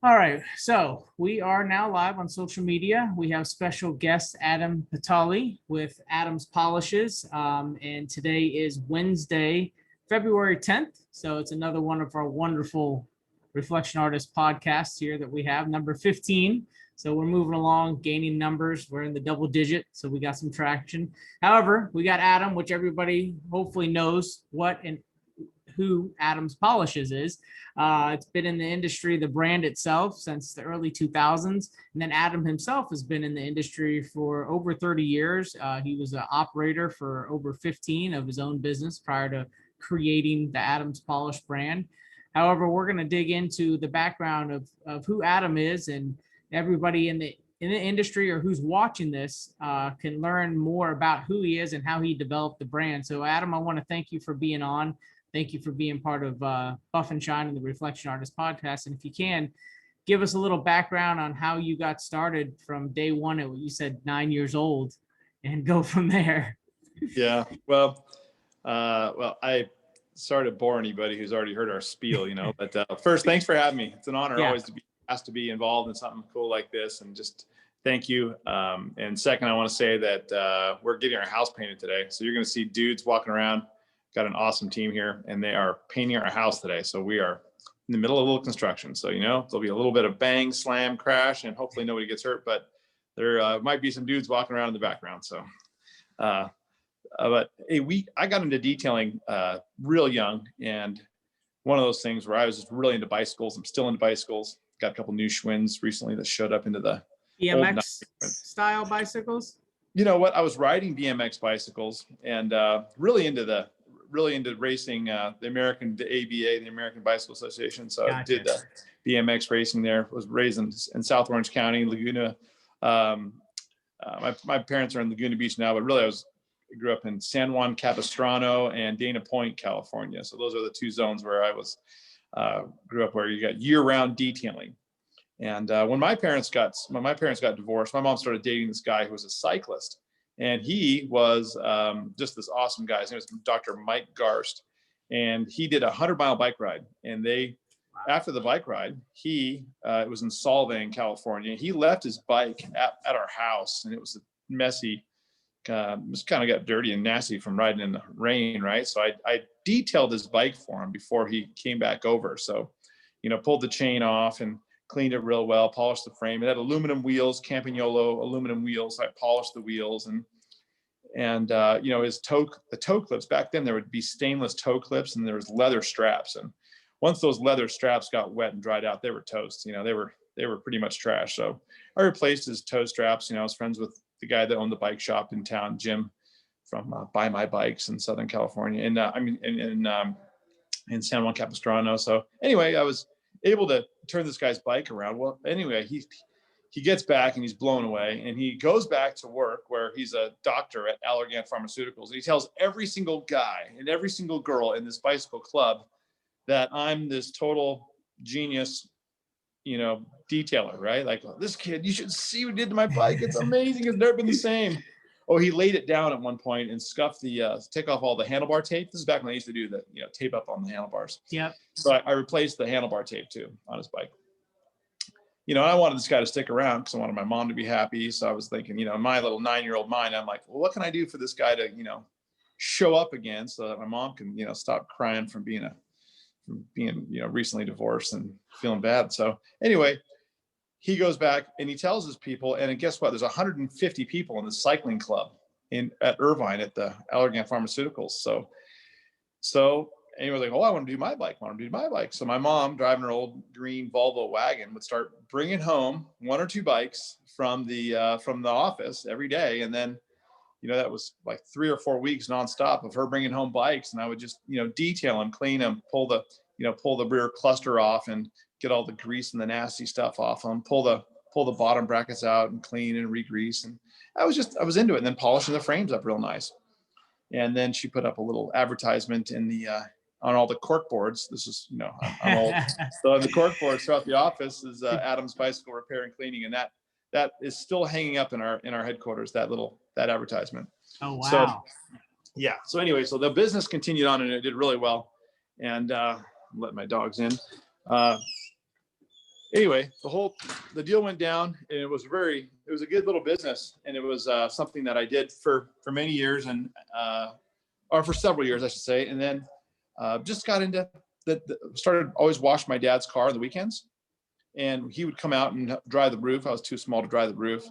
All right, so we are now live on social media. We have special guest Adam Pitale with Adam's Polishes, and today is Wednesday, February 10th. So it's another one of our wonderful Reflection Artist podcasts here that we have, number 15. So we're moving along, gaining numbers. We're in the double digit, so we got some traction. However, we got Adam, which everybody hopefully knows what and who Adam's Polishes is. It's been in the industry, the brand itself, since the early 2000s. And then Adam himself has been in the industry for over 30 years. He was an operator for over 15 of his own business prior to creating the Adam's Polish brand. However, we're going to dig into the background of who Adam is, and everybody in the industry or who's watching this can learn more about who he is and how he developed the brand. So Adam, I want to thank you for being on. Thank you for being part of Buff and Shine and the Reflection Artist podcast. And if you can, give us a little background on how you got started from day one at what you said 9 years old, and go from there. Yeah, well, I sorry to bore anybody who's already heard our spiel, but first, thanks for having me. It's an honor always to be asked to be involved in something cool like this, and just thank you. And second, I want to say that we're getting our house painted today. So you're going to see dudes walking around. Got an awesome team here, and they are painting our house today. So we are in the middle of a little construction. So, there'll be a little bit of bang, slam, crash, and hopefully nobody gets hurt, but there might be some dudes walking around in the background. So, but hey, I got into detailing real young, and one of those things where I was just really into bicycles. I'm still into bicycles. Got a couple new Schwinn's recently that showed up into the BMX style bicycles. You know what? I was riding BMX bicycles and really into racing, the ABA, the American Bicycle Association. So I did BMX racing there. Was raised in South Orange County, Laguna. My parents are in Laguna Beach now, but really I grew up in San Juan Capistrano and Dana Point, California. So those are the two zones where I grew up, where you got year-round detailing. And when my parents got divorced, my mom started dating this guy who was a cyclist. And he was just this awesome guy. His name was Dr. Mike Garst. And he did a 100-mile bike ride. And after the bike ride, it was in Solvang, California. He left his bike at our house, and it was messy. Just kind of got dirty and nasty from riding in the rain, right? So I detailed his bike for him before he came back over. So, pulled the chain off and cleaned it real well, polished the frame. It had aluminum wheels, Campagnolo aluminum wheels. I polished the wheels and his the toe clips. Back then there would be stainless toe clips, and there was leather straps. And once those leather straps got wet and dried out, they were toast. They were pretty much trash. So I replaced his toe straps. I was friends with the guy that owned the bike shop in town, Jim, from Buy My Bikes in Southern California, and in San Juan Capistrano. So anyway, I was able to turn this guy's bike around. Well, anyway, he gets back and he's blown away, and he goes back to work where he's a doctor at Allergan Pharmaceuticals. And he tells every single guy and every single girl in this bicycle club that I'm this total genius, detailer, right? Like, this kid, you should see what he did to my bike. It's amazing. It's never been the same. Oh, he laid it down at one point and scuffed take off all the handlebar tape. This is back when I used to do the, tape up on the handlebars. Yeah. So I replaced the handlebar tape too on his bike. I wanted this guy to stick around because I wanted my mom to be happy. So I was thinking, in my little 9-year-old mind, I'm like, well, what can I do for this guy to, show up again so that my mom can, stop crying from being recently divorced and feeling bad. So anyway, he goes back and he tells his people, and guess what? There's 150 people in the cycling club at Irvine at the Allergan Pharmaceuticals. So anyway, like, oh, I want to do my bike. So my mom, driving her old green Volvo wagon, would start bringing home 1 or 2 bikes from the office every day. And then, that was like 3 or 4 weeks nonstop of her bringing home bikes. And I would just, detail them, clean them, pull the rear cluster off and get all the grease and the nasty stuff off them, pull the bottom brackets out and clean and re-grease. And I was into it, and then polishing the frames up real nice. And then she put up a little advertisement in on all the cork boards. This is, I'm old. So on the cork boards throughout the office is Adam's Bicycle Repair and Cleaning. And that is still hanging up in our headquarters, that advertisement. Oh, wow. So, yeah. So anyway, so the business continued on, and it did really well. And let my dogs in. anyway, the deal went down, and it was a good little business, and it was something that I did for many years, and or for several years, I should say. And then just got into started always wash my dad's car on the weekends, and he would come out and dry the roof. I was too small to dry the roof,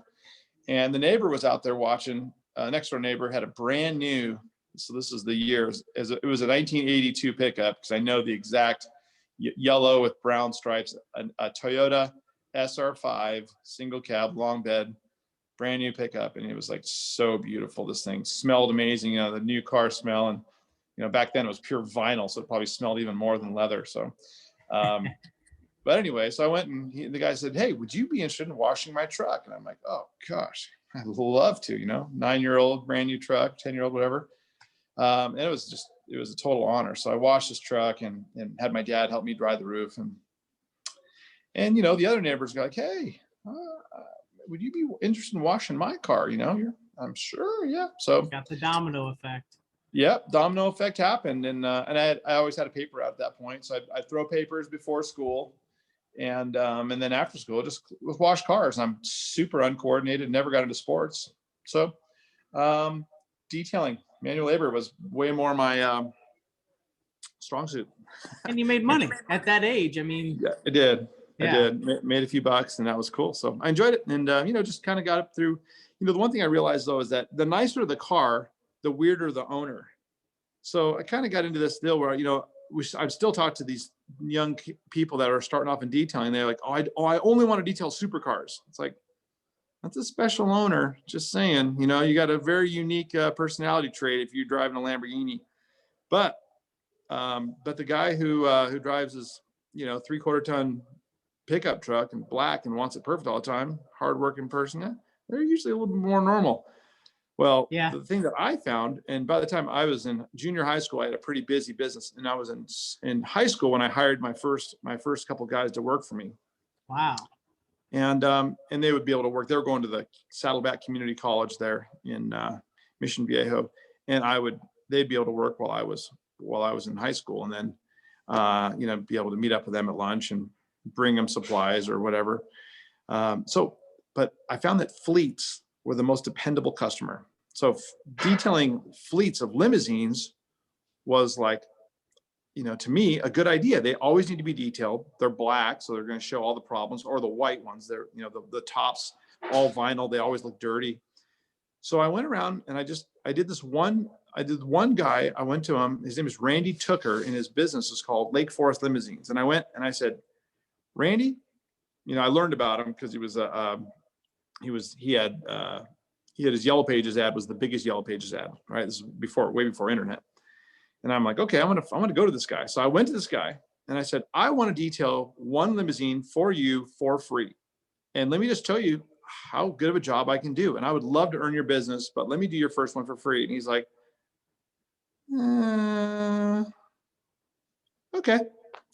and the neighbor was out there watching. Next door neighbor had a brand new. So this is the years. It was a 1982 pickup, because I know the exact yellow with brown stripes, a Toyota SR5 single cab long bed, brand new pickup, and it was like so beautiful. This thing smelled amazing, the new car smell, and back then it was pure vinyl, so it probably smelled even more than leather. So, but anyway, so I went, and the guy said, "Hey, would you be interested in washing my truck?" And I'm like, "Oh gosh, I'd love to." 9-year-old brand new truck, 10-year-old, whatever. And it was a total honor. So I washed this truck and had my dad help me dry the roof, and the other neighbors go like, "Hey, would you be interested in washing my car?" I'm sure, yeah. So got the domino effect. Yep, domino effect happened, and I always had a paper out at that point, so I'd throw papers before school, and then after school just wash cars. I'm super uncoordinated, never got into sports, so detailing, manual labor was way more my strong suit. And you made money at that age. I mean, yeah, I did. Yeah. I did. Made a few bucks, and that was cool. So I enjoyed it, and just kind of got up through. The one thing I realized though is that the nicer the car, the weirder the owner. So I kind of got into this deal where I've still talked to these young people that are starting off in detailing. They're like, I only want to detail supercars. It's like, that's a special owner. Just saying, you got a very unique personality trait if you're driving a Lamborghini. But the guy who drives his 3/4 ton pickup truck in black and wants it perfect all the time, hardworking person, they're usually a little bit more normal. Well, Yeah. The thing that I found, and by the time I was in junior high school, I had a pretty busy business, and I was in high school when I hired my first couple guys to work for me. Wow. And they would be able to work. They were going to the Saddleback Community College there in Mission Viejo, and they'd be able to work while I was in high school, and then be able to meet up with them at lunch and bring them supplies or whatever. But I found that fleets were the most dependable customer. So detailing fleets of limousines was like, to me, a good idea. They always need to be detailed. They're black, so they're going to show all the problems, or the white ones. They're, the tops, all vinyl. They always look dirty. So I went around and I did one guy. I went to him. His name is Randy Tooker, and his business is called Lake Forest Limousines. And I went and I said, Randy, I learned about him because he had his Yellow Pages ad was the biggest Yellow Pages ad, right? This is way before internet. And I'm like, okay, I'm gonna go to this guy. So I went to this guy and I said, I want to detail one limousine for you for free. And let me just tell you how good of a job I can do. And I would love to earn your business, but let me do your first one for free. And he's like, okay,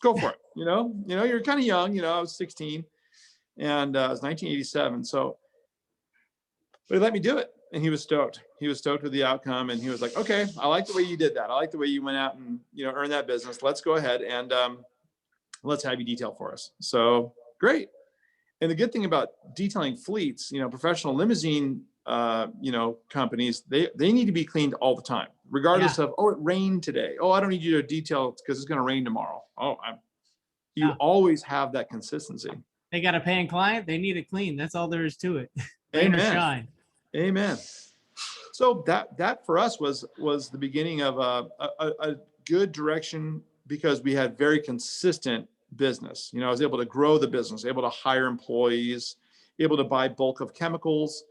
go for it. You're kind of young, I was 16 and it was 1987. So, but he let me do it. And he was stoked. He was stoked with the outcome. And he was like, okay, I like the way you did that. I like the way you went out and, earned that business. Let's go ahead and let's have you detail for us. So great. And the good thing about detailing fleets, professional limousine, companies, they need to be cleaned all the time, regardless of, it rained today. Oh, I don't need you to detail because it's going to rain tomorrow. You always have that consistency. They got a paying client. They need it clean. That's all there is to it. Rain or shine. Amen. So that for us was the beginning of a good direction, because we had very consistent business. I was able to grow the business, able to hire employees, able to buy bulk of chemicals,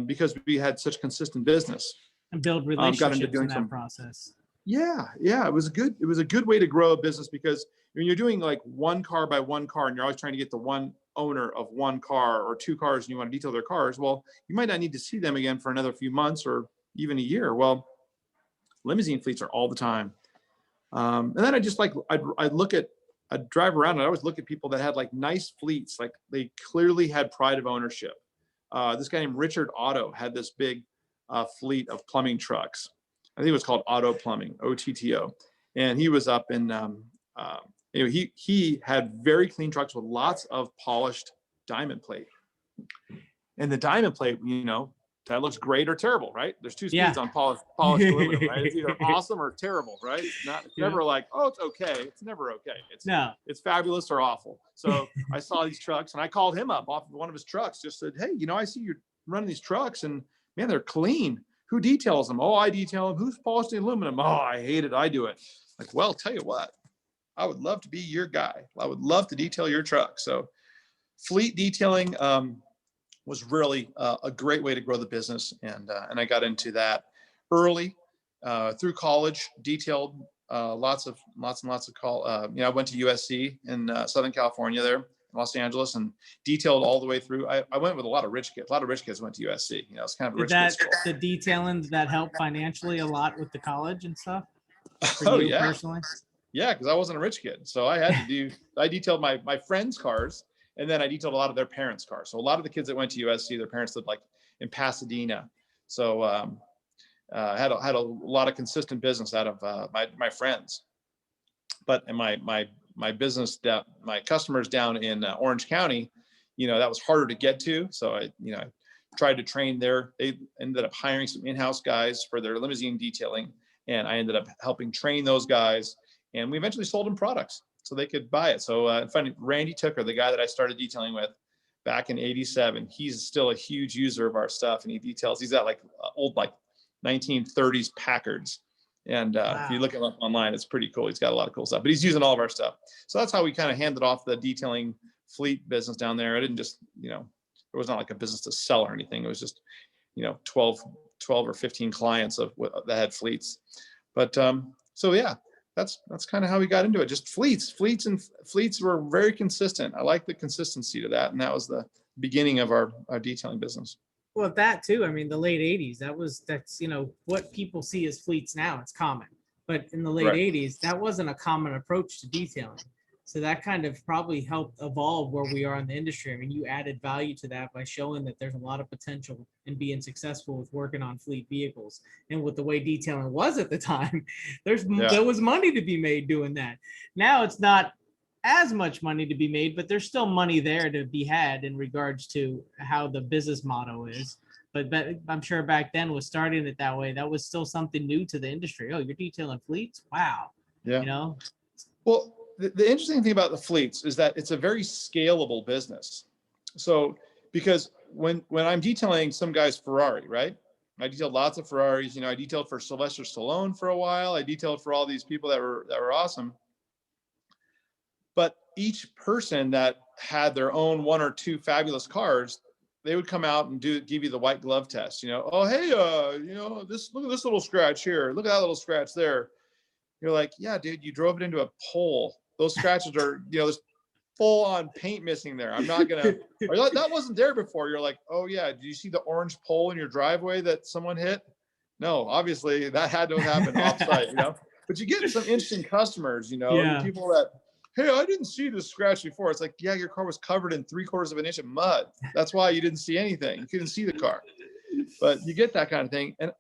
because we had such consistent business. And build relationships in that process. Yeah. It was a good way to grow a business, because when you're doing like one car by one car and you're always trying to get the one owner of one car or two cars and you want to detail their cars, well, you might not need to see them again for another few months or even a year. Well, limousine fleets are all the time. And then I'd drive around and I always look at people that had like nice fleets, like they clearly had pride of ownership. This guy named Richard Otto had this big fleet of plumbing trucks. I think it was called Otto Plumbing, OTTO. And he was up in Anyway, he had very clean trucks with lots of polished diamond plate. And the diamond plate, that looks great or terrible, right? There's two Yeah. speeds on polished aluminum, right? It's either awesome or terrible, right? It's never like, oh, it's okay. It's never okay. It's fabulous or awful. So I saw these trucks and I called him up off of one of his trucks, just said, hey, I see you're running these trucks and man, they're clean. Who details them? Oh, I detail them. Who's polished the aluminum? Oh, I hate it. I do it. Like, well, tell you what, I would love to be your guy. I would love to detail your truck. So fleet detailing, was really a great way to grow the business. And I got into that early through college, detailed lots and lots of call. I went to USC in Southern California there, Los Angeles, and detailed all the way through. I went with a lot of rich kids. A lot of rich kids went to USC. It's kind of a rich kid school. The detailing, did that help financially a lot with the college and stuff? Oh, yeah. Personally? Yeah, because I wasn't a rich kid. So I detailed my friends' cars. And then I detailed a lot of their parents' cars. So a lot of the kids that went to USC, their parents lived like in Pasadena. So had a lot of consistent business out of my friends. But in my business, my customers down in Orange County, that was harder to get to. So I tried to train there. They ended up hiring some in-house guys for their limousine detailing, and I ended up helping train those guys. And we eventually sold them products so they could buy it. So funny, Randy Tooker, the guy that I started detailing with back in '87, he's still a huge user of our stuff, and he's got like old 1930s Packards. And Wow. If you look him up online, it's pretty cool. He's got a lot of cool stuff, but he's using all of our stuff. So that's how we kind of handed off the detailing fleet business down there. I didn't just, it was not like a business to sell or anything. It was just, 12 or 15 clients that had fleets. But so yeah, that's kind of how we got into it. Just fleets were very consistent. I like the consistency to that. And that was the beginning of our detailing business. Well, that too. I mean, the late 80s, that's what people see as fleets now. It's common. But in the late Right. 80s, that wasn't a common approach to detailing. So that kind of probably helped evolve where we are in the industry. I mean, you added value to that by showing that there's a lot of potential in being successful with working on fleet vehicles. And with the way detailing was at the time, there was money to be made doing that. Now it's not as much money to be made, but there's still money there to be had in regards to how the business model is. But I'm sure back then was starting it that way. That was still something new to the industry. Oh, you're detailing fleets? Wow. Yeah. Well, the interesting thing about the fleets is that it's a very scalable business. So because when I'm detailing some guy's Ferrari, right? I detailed lots of Ferraris. I detailed for Sylvester Stallone for a while. I detailed for all these people that were awesome. But each person that had their own one or two fabulous cars, they would come out and give you the white glove test. Oh, hey, look at this little scratch here. Look at that little scratch there. You're like, yeah, dude, you drove it into a pole. Those scratches are, there's full on paint missing there. I'm not gonna. That wasn't there before. You're like, oh yeah, do you see the orange pole in your driveway that someone hit? No, obviously that had to have happened off-site. But you get some interesting customers. People that, hey, I didn't see this scratch before. It's like, yeah, your car was covered in 3/4 of an inch of mud. That's why you didn't see anything. You couldn't see the car. But you get that kind of thing, and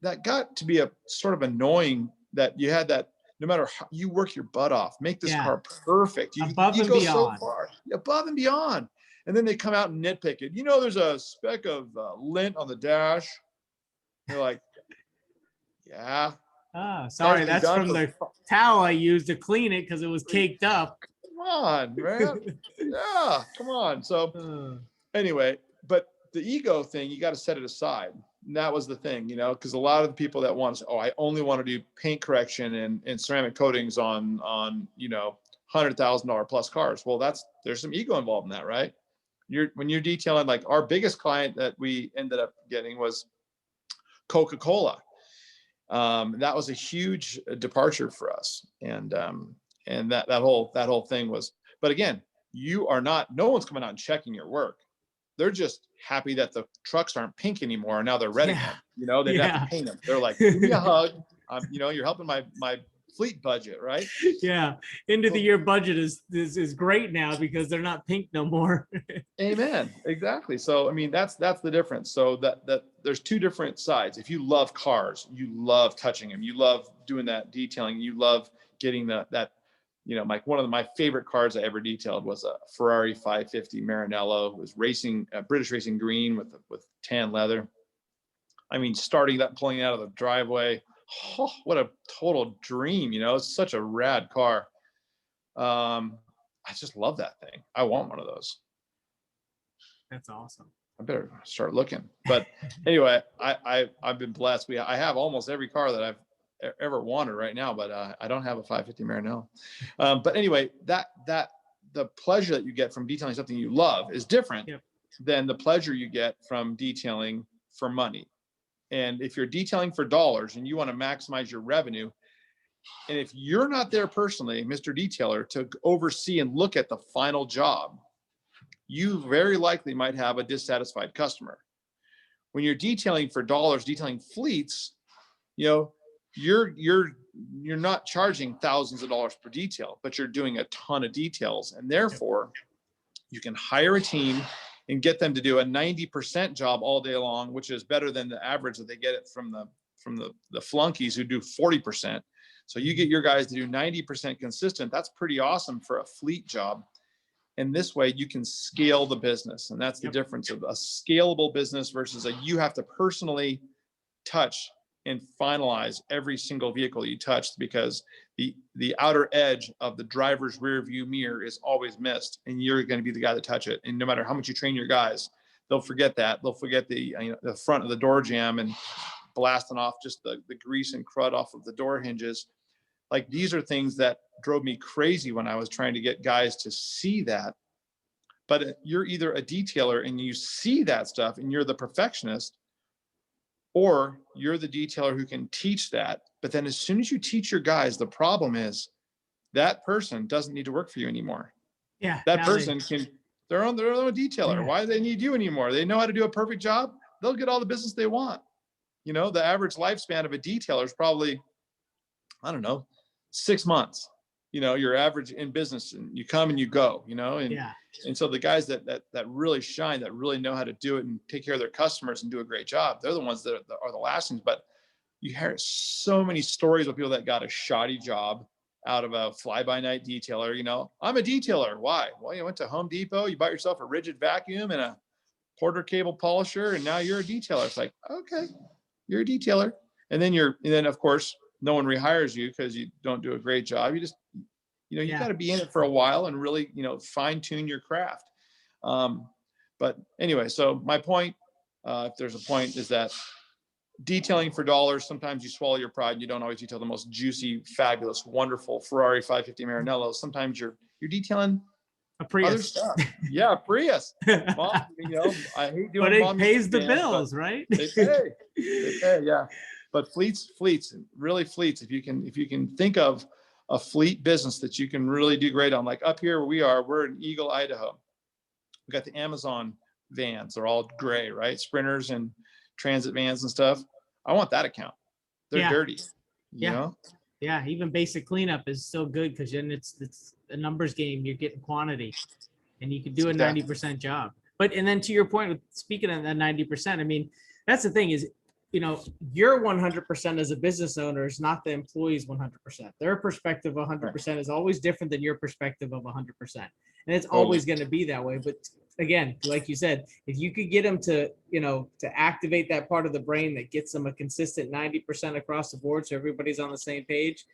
that got to be a sort of annoying that you had that. No matter how you work your butt off, make this car perfect. You go so far, above and beyond. And then they come out and nitpick it. There's a speck of lint on the dash. You're like, yeah. Sorry, that's from the towel I used to clean it because it was caked up. Come on, man. Yeah, come on. So anyway, but the ego thing, you got to set it aside. And that was the thing, because a lot of the people that want to, I only want to do paint correction and ceramic coatings on $100,000 plus cars. Well, there's some ego involved in that, right? When you're detailing, like our biggest client that we ended up getting was Coca-Cola. That was a huge departure for us. And that whole thing was, but again, no one's coming out and checking your work. They're just happy that the trucks aren't pink anymore. And now they're red again. They have to paint them. They're like, give me a hug. You're helping my fleet budget, right? Yeah. End of the year budget is great now because they're not pink no more. Amen. Exactly. So, I mean, that's the difference. So that there's two different sides. If you love cars, you love touching them. You love doing that detailing. You love getting that like one of my favorite cars I ever detailed was a Ferrari 550 Maranello. It was racing, British racing green with tan leather. I mean, starting that, pulling out of the driveway. Oh, what a total dream. It's such a rad car. I just love that thing. I want one of those. That's awesome. I better start looking. But anyway, I've been blessed. I have almost every car that I've ever wanted right now, but I don't have a 550 Maranello. But anyway, the pleasure that you get from detailing something you love is different than the pleasure you get from detailing for money. And if you're detailing for dollars and you want to maximize your revenue, and if you're not there personally, Mr. Detailer, to oversee and look at the final job, you very likely might have a dissatisfied customer. When you're detailing for dollars, detailing fleets, you're not charging thousands of dollars per detail, but you're doing a ton of details, and therefore you can hire a team and get them to do a 90% job all day long, which is better than the average that they get it from the flunkies who do 40%. So you get your guys to do 90% consistent. That's pretty awesome for a fleet job. And this way you can scale the business. And that's the difference of a scalable business versus you have to personally touch and finalize every single vehicle you touch, because the outer edge of the driver's rear view mirror is always missed, and you're going to be the guy to touch it. And no matter how much you train your guys, they'll forget that. They'll forget the front of the door jamb and blasting off just the grease and crud off of the door hinges. Like, these are things that drove me crazy when I was trying to get guys to see that. But you're either a detailer and you see that stuff and you're the perfectionist, or you're the detailer who can teach that. But then as soon as you teach your guys, the problem is that person doesn't need to work for you anymore. Yeah. That person they're on their own detailer. Yeah. Why do they need you anymore? They know how to do a perfect job. They'll get all the business they want. The average lifespan of a detailer is probably, I don't know, 6 months. Your average in business, and you come and you go, and so the guys that really shine, that really know how to do it and take care of their customers and do a great job, they're the ones that are the lastings. But you hear so many stories of people that got a shoddy job out of a fly-by-night detailer. I'm a detailer. Why? Well, you went to Home Depot, you bought yourself a rigid vacuum and a Porter cable polisher, and now you're a detailer. It's like, okay, you're a detailer. And then of course, no one rehires you because you don't do a great job. You just, you got to be in it for a while and really, fine tune your craft. But anyway, so my point, if there's a point, is that detailing for dollars, sometimes you swallow your pride and you don't always detail the most juicy, fabulous, wonderful Ferrari 550 Maranello. Sometimes you're detailing a Prius. Other stuff. Yeah, Prius. Mom, I hate doing. But it pays the bills, right? They pay. They pay. Yeah. But fleets, really fleets. If you can think of a fleet business that you can really do great on, like up here where we're in Eagle, Idaho. We got the Amazon vans. They're all gray, right? Sprinters and transit vans and stuff. I want that account. They're dirty. You know? Yeah, even basic cleanup is still good, because then it's a numbers game. You're getting quantity, and you can do a 90% job. But and then to your point, speaking of that 90%, I mean, that's the thing is, your 100% as a business owner is not the employee's 100%. Their perspective of 100% is always different than your perspective of 100%, and it's always going to be that way. But again, like you said, if you could get them to activate that part of the brain that gets them a consistent 90% across the board, so everybody's on the same page,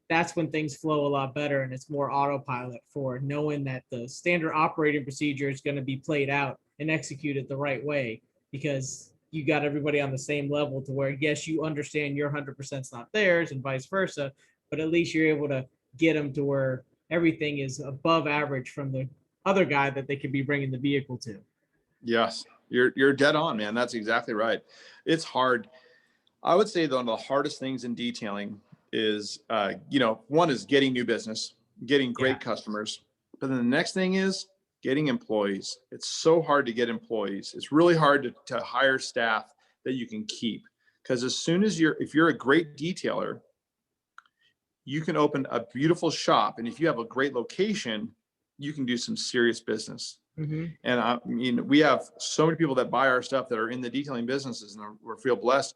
that's when things flow a lot better, and it's more autopilot for knowing that the standard operating procedure is going to be played out and executed the right way, because you got everybody on the same level, to where, yes, you understand your 100% is not theirs and vice versa, but at least you're able to get them to where everything is above average from the other guy that they could be bringing the vehicle to. Yes, you're dead on, man. That's exactly right. It's hard. I would say that one of the hardest things in detailing is, one is getting new business, getting great customers. But then the next thing is getting employees. It's so hard to get employees. It's really hard to hire staff that you can keep. Because as soon as if you're a great detailer, you can open a beautiful shop. And if you have a great location, you can do some serious business. Mm-hmm. And I mean, we have so many people that buy our stuff that are in the detailing businesses, and we feel blessed.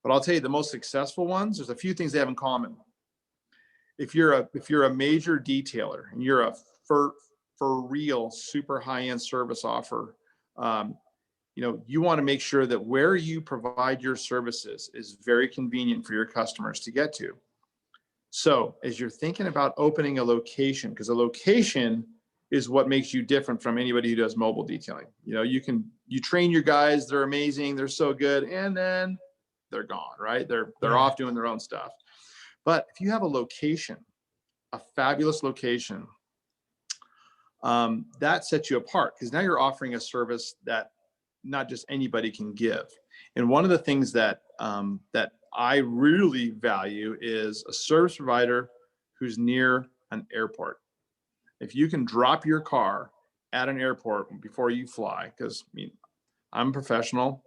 But I'll tell you, the most successful ones, there's a few things they have in common. if you're a major detailer and you're a for real super high-end service offer, you want to make sure that where you provide your services is very convenient for your customers to get to. So as you're thinking about opening a location, because a location is what makes you different from anybody who does mobile detailing. You train your guys, they're amazing, they're so good, and then they're gone, right? They're off doing their own stuff. But if you have a location, a fabulous location, that sets you apart, because now you're offering a service that not just anybody can give. And one of the things that I really value is a service provider who's near an airport. If you can drop your car at an airport before you fly, because I'm a professional,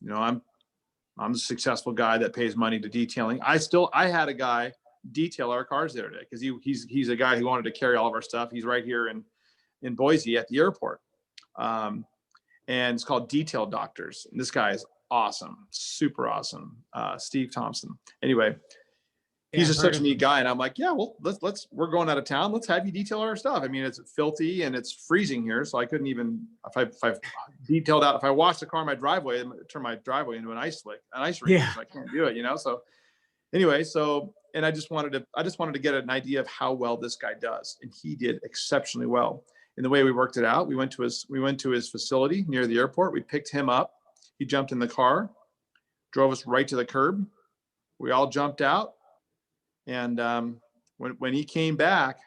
I'm a successful guy that pays money to detailing. I had a guy detail our cars the other day because he's a guy who wanted to carry all of our stuff. He's right here in Boise at the airport. And it's called Detail Doctors. And this guy is awesome, super awesome. Steve Thompson. Anyway, he's just such a neat guy. And I'm like, yeah, well, we're going out of town. Let's have you detail our stuff. I mean, it's filthy and it's freezing here. So I couldn't even, if I detailed out, if I washed the car in my driveway, and turn my driveway into an ice rink. Yeah. So I can't do it, So anyway, and I just wanted to get an idea of how well this guy does. And he did exceptionally well. And the way we worked it out, we went to his facility near the airport. We picked him up. He jumped in the car, drove us right to the curb. We all jumped out. And when he came back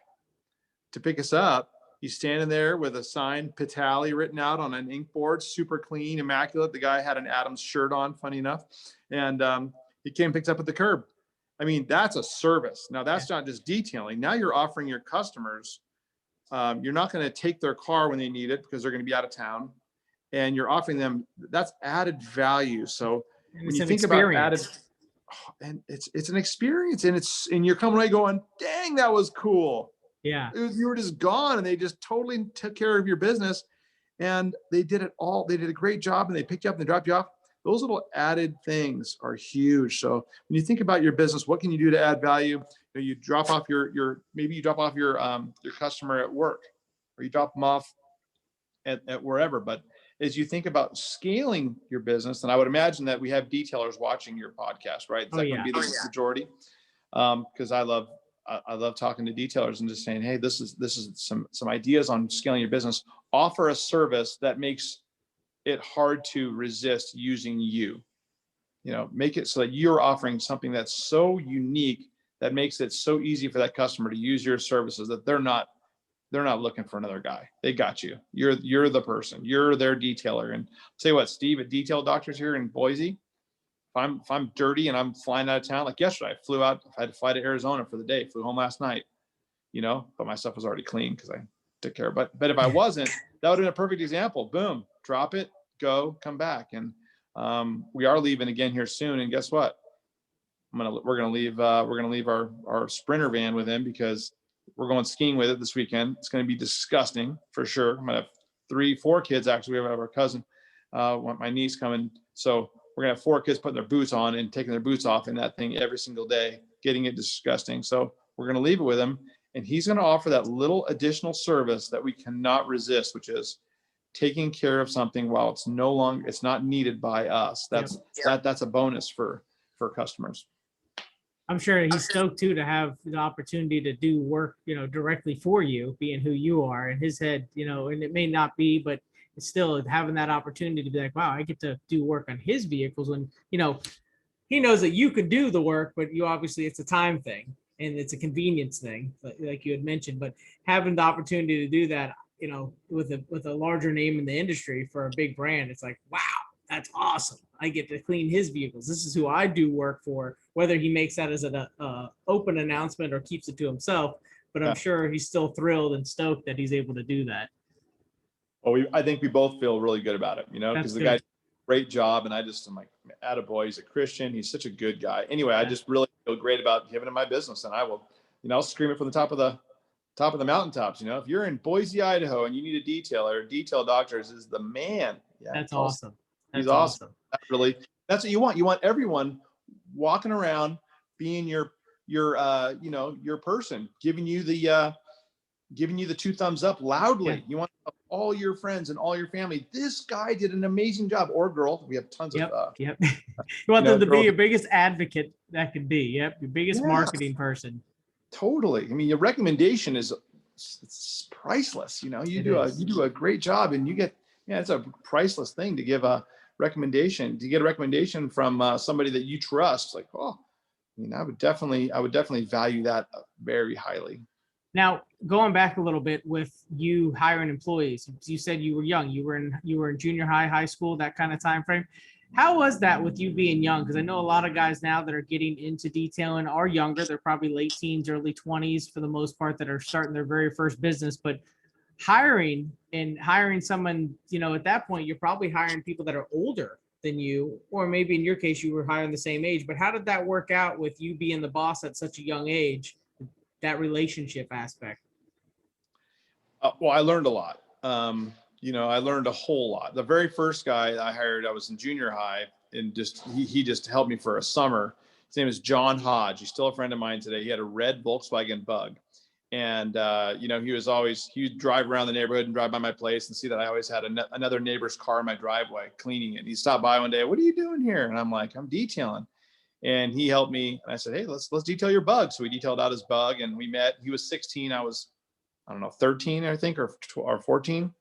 to pick us up, he's standing there with a sign, Pitale, written out on an ink board, super clean, immaculate. The guy had an Adams shirt on, funny enough. And he came and picked us up at the curb. I mean, that's a service. Now, that's not just detailing. Now you're offering your customers, you're not going to take their car when they need it because they're going to be out of town. And you're offering them, that's added value. So when you think about added, and it's an experience, and you're coming away going, dang, that was cool. Yeah. You were just gone, and they just totally took care of your business, and they did a great job, and they picked you up and they dropped you off. Those little added things are huge. So when you think about your business, what can you do to add value? You drop off maybe you drop off your customer at work, or you drop them off at wherever. But as you think about scaling your business, and I would imagine that we have detailers watching your podcast, right? Is that going to be the majority? Because I love talking to detailers and just saying, hey, this is some ideas on scaling your business. Offer a service that makes it hard to resist using you. Make it so that you're offering something that's so unique that makes it so easy for that customer to use your services that they're not looking for another guy. They got you. You're the person. You're their detailer. And I'll tell you what, Steve at Detail Doctors here in Boise, if I'm dirty and I'm flying out of town, like yesterday, I had to fly to Arizona for the day, flew home last night, but my stuff was already clean because I took care of it. But if I wasn't, that would have been a perfect example. Boom, drop it, go, come back. And we are leaving again here soon. And guess what? We're gonna leave our Sprinter van with him because we're going skiing with it this weekend. It's going to be disgusting for sure. I'm gonna have 3-4 kids. Actually, we have our cousin, my niece coming. So we're gonna have 4 kids putting their boots on and taking their boots off in that thing every single day, getting it disgusting. So we're gonna leave it with him, and he's gonna offer that little additional service that we cannot resist, which is taking care of something while it's not needed by us. That's a bonus for customers. I'm sure he's stoked too to have the opportunity to do work, directly for you, being who you are in his head, and it may not be, but it's still having that opportunity to be like, wow, I get to do work on his vehicles when, he knows that you could do the work, but you obviously it's a time thing and it's a convenience thing, like you had mentioned, but having the opportunity to do that, with a larger name in the industry for a big brand, it's like, wow, that's awesome. I get to clean his vehicles. This is who I do work for, whether he makes that as an open announcement or keeps it to himself. But I'm sure he's still thrilled and stoked that he's able to do that. Well, I think we both feel really good about it, because the guy did a great job. And I'm like, attaboy, he's a Christian. He's such a good guy. Anyway, I just really feel great about giving him my business. And I will, I'll scream it from the top of the mountaintops. If you're in Boise, Idaho, and you need a detailer, Detail Doctors is the man. Yeah, that's awesome. He's awesome. That's what you want. You want everyone walking around being your your person, giving you the 2 thumbs up loudly. Yeah. You want all your friends and all your family. This guy did an amazing job, or girl. We have tons Yep. of Yep. You want them to be girls. your biggest advocate that could be. Yep. Your biggest Yeah. marketing person. Totally. I mean, your recommendation it's priceless. You do a great job, and you get, it's a priceless thing to give a recommendation, to get a recommendation from somebody that you trust. Like, oh, I would definitely value that very highly. Now, going back a little bit with you hiring employees, you said you were young. You were in junior high school, that kind of time frame. How was that with you being young? Because I know a lot of guys now that are getting into detailing are younger. They're probably late teens, early 20s for the most part, that are starting their very first business. But hiring someone, at that point, you're probably hiring people that are older than you, or maybe in your case, you were hiring the same age. But how did that work out with you being the boss at such a young age, that relationship aspect? Well, I learned a lot. I learned a whole lot. The very first guy I hired, I was in junior high, and he just helped me for a summer. His name is John Hodge. He's still a friend of mine today. He had a red Volkswagen Bug. And, he'd drive around the neighborhood and drive by my place and see that I always had another neighbor's car in my driveway cleaning it. He stopped by one day, "What are you doing here?" And I'm like, "I'm detailing." And he helped me. And I said, "Hey, let's detail your Bug." So we detailed out his Bug, and we met. He was 16. I was, I don't know, 13, I think, or 14.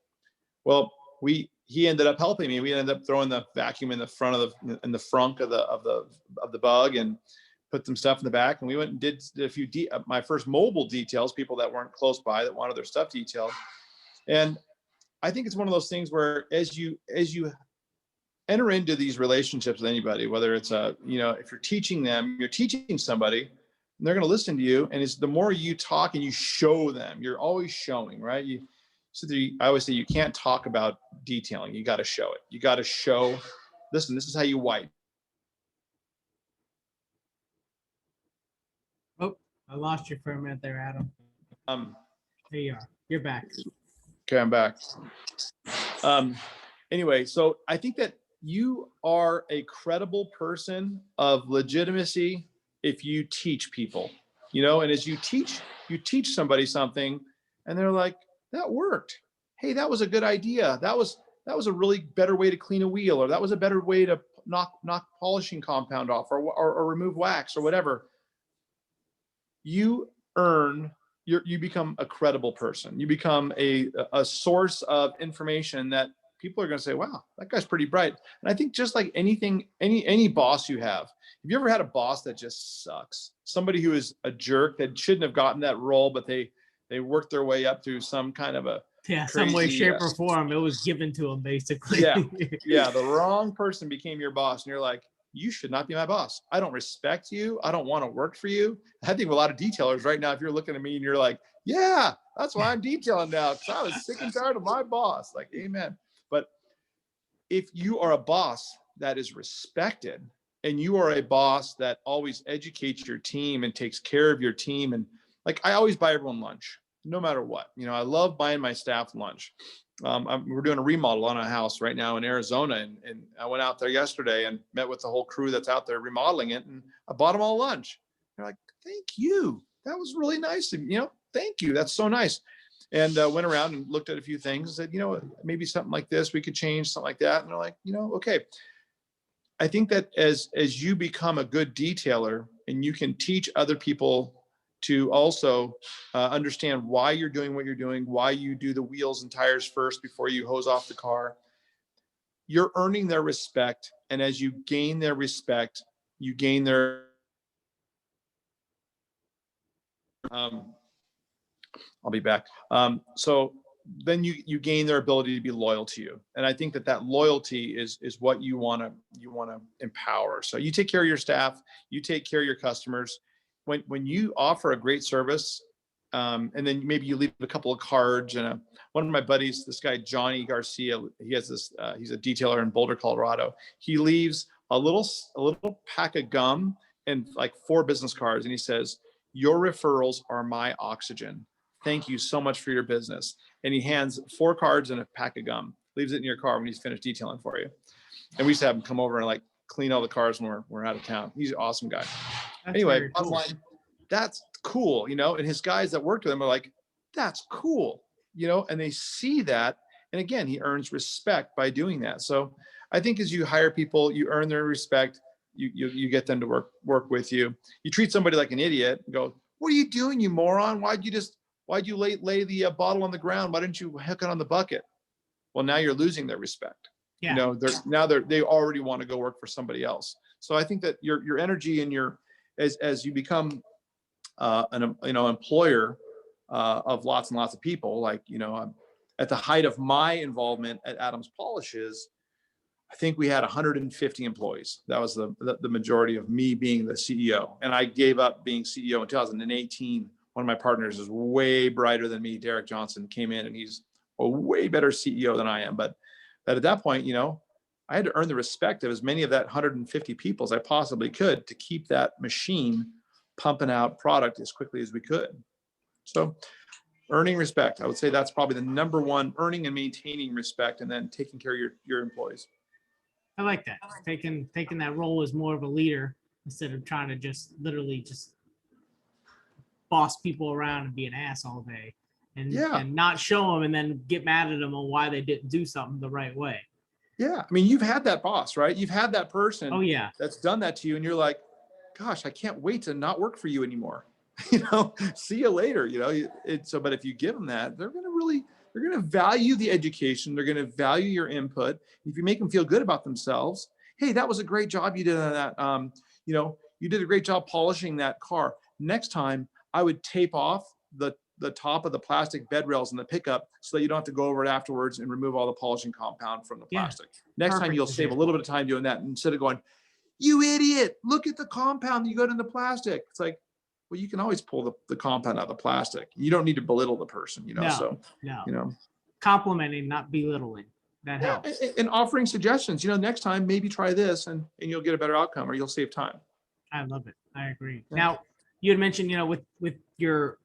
Well, he ended up helping me. We ended up throwing the vacuum in the front of the frunk of the Bug, and put some stuff in the back. And we went and did a few my first mobile details, people that weren't close by that wanted their stuff detailed. And I think it's one of those things where as you enter into these relationships with anybody, whether it's if you're teaching them, you're teaching somebody, and they're going to listen to you. And it's the more you talk and you show them, you're always showing, right? I always say you can't talk about detailing. You got to show it. You got to show, listen, this is how you wipe. Oh, I lost you for a minute there, Adam. There you are. You're back. Okay, I'm back. Anyway, so I think that you are a credible person of legitimacy if you teach people, and as you teach somebody something, and they're like, "That worked. Hey, that was a good idea. That was a really better way to clean a wheel, or that was a better way to knock polishing compound off, or remove wax, or whatever." You become a credible person. You become a source of information that people are going to say, "Wow, that guy's pretty bright." And I think just like anything, any boss you have you ever had a boss that just sucks? Somebody who is a jerk that shouldn't have gotten that role, but they worked their way up through some kind of a some way, shape, or form. It was given to them, basically. Yeah. The wrong person became your boss, and you're like, "You should not be my boss. I don't respect you. I don't want to work for you." I think a lot of detailers right now, if you're looking at me and you're like, "Yeah, that's why I'm detailing now, because I was sick and tired of my boss." Like, amen. But if you are a boss that is respected, and you are a boss that always educates your team and takes care of your team, and like, I always buy everyone lunch, no matter what. I love buying my staff lunch. We're doing a remodel on a house right now in Arizona, and I went out there yesterday and met with the whole crew that's out there remodeling it, and I bought them all lunch. They're like, "Thank you. That was really nice of you. Thank you. That's so nice." And went around and looked at a few things and said, maybe something like this we could change, something like that. And they're like, okay. I think that as you become a good detailer, and you can teach other people to also understand why you're doing what you're doing, why you do the wheels and tires first before you hose off the car, you're earning their respect. And as you gain their respect, you gain their I'll be back. So then you gain their ability to be loyal to you. And I think that loyalty is what you want to empower. So you take care of your staff, you take care of your customers. When you offer a great service, and then maybe you leave a couple of cards, and one of my buddies, this guy, Johnny Garcia, he has this, he's a detailer in Boulder, Colorado. He leaves a little pack of gum and like 4 business cards. And he says, "Your referrals are my oxygen. Thank you so much for your business." And he hands 4 cards and a pack of gum, leaves it in your car when he's finished detailing for you. And we used to have him come over and like clean all the cars when we're out of town. He's an awesome guy. That's anyway, very bottom cool. line, that's cool, and his guys that worked with him are like, that's cool, and they see that. And again, he earns respect by doing that. So I think as you hire people, you earn their respect. You get them to work with you. You treat somebody like an idiot and go, what are you doing, you moron? Why'd you lay the bottle on the ground? Why didn't you hook it on the bucket? Well, now you're losing their respect. Yeah. They already want to go work for somebody else. So I think that your energy and as you become an employer of lots and lots of people, like, at the height of my involvement at Adams Polishes, I think we had 150 employees. That was the majority of me being the CEO. And I gave up being CEO in 2018. One of my partners is way brighter than me, Derek Johnson, came in, and he's a way better CEO than I am. But at that point, I had to earn the respect of as many of that 150 people as I possibly could to keep that machine pumping out product as quickly as we could. So earning respect, I would say that's probably the number one, earning and maintaining respect, and then taking care of your employees. I like that. Taking that role as more of a leader instead of trying to just literally just boss people around and be an ass all day and not show them and then get mad at them on why they didn't do something the right way. Yeah. I mean, you've had that boss, right? You've had that person that's done that to you, and you're like, gosh, I can't wait to not work for you anymore. See you later. But if you give them that, they're going to value the education. They're going to value your input. If you make them feel good about themselves, hey, that was a great job you did on that. You did a great job polishing that car. Next time, I would tape off the top of the plastic bed rails in the pickup so that you don't have to go over it afterwards and remove all the polishing compound from the plastic. Next time, you'll save a little bit of time doing that instead of going, you idiot, look at the compound that you got in the plastic. It's like, well, you can always pull the compound out of the plastic. You don't need to belittle the person, No. Complimenting, not belittling. That helps. And offering suggestions, next time, maybe try this and you'll get a better outcome, or you'll save time. I love it. I agree. Yeah. Now, you had mentioned, with your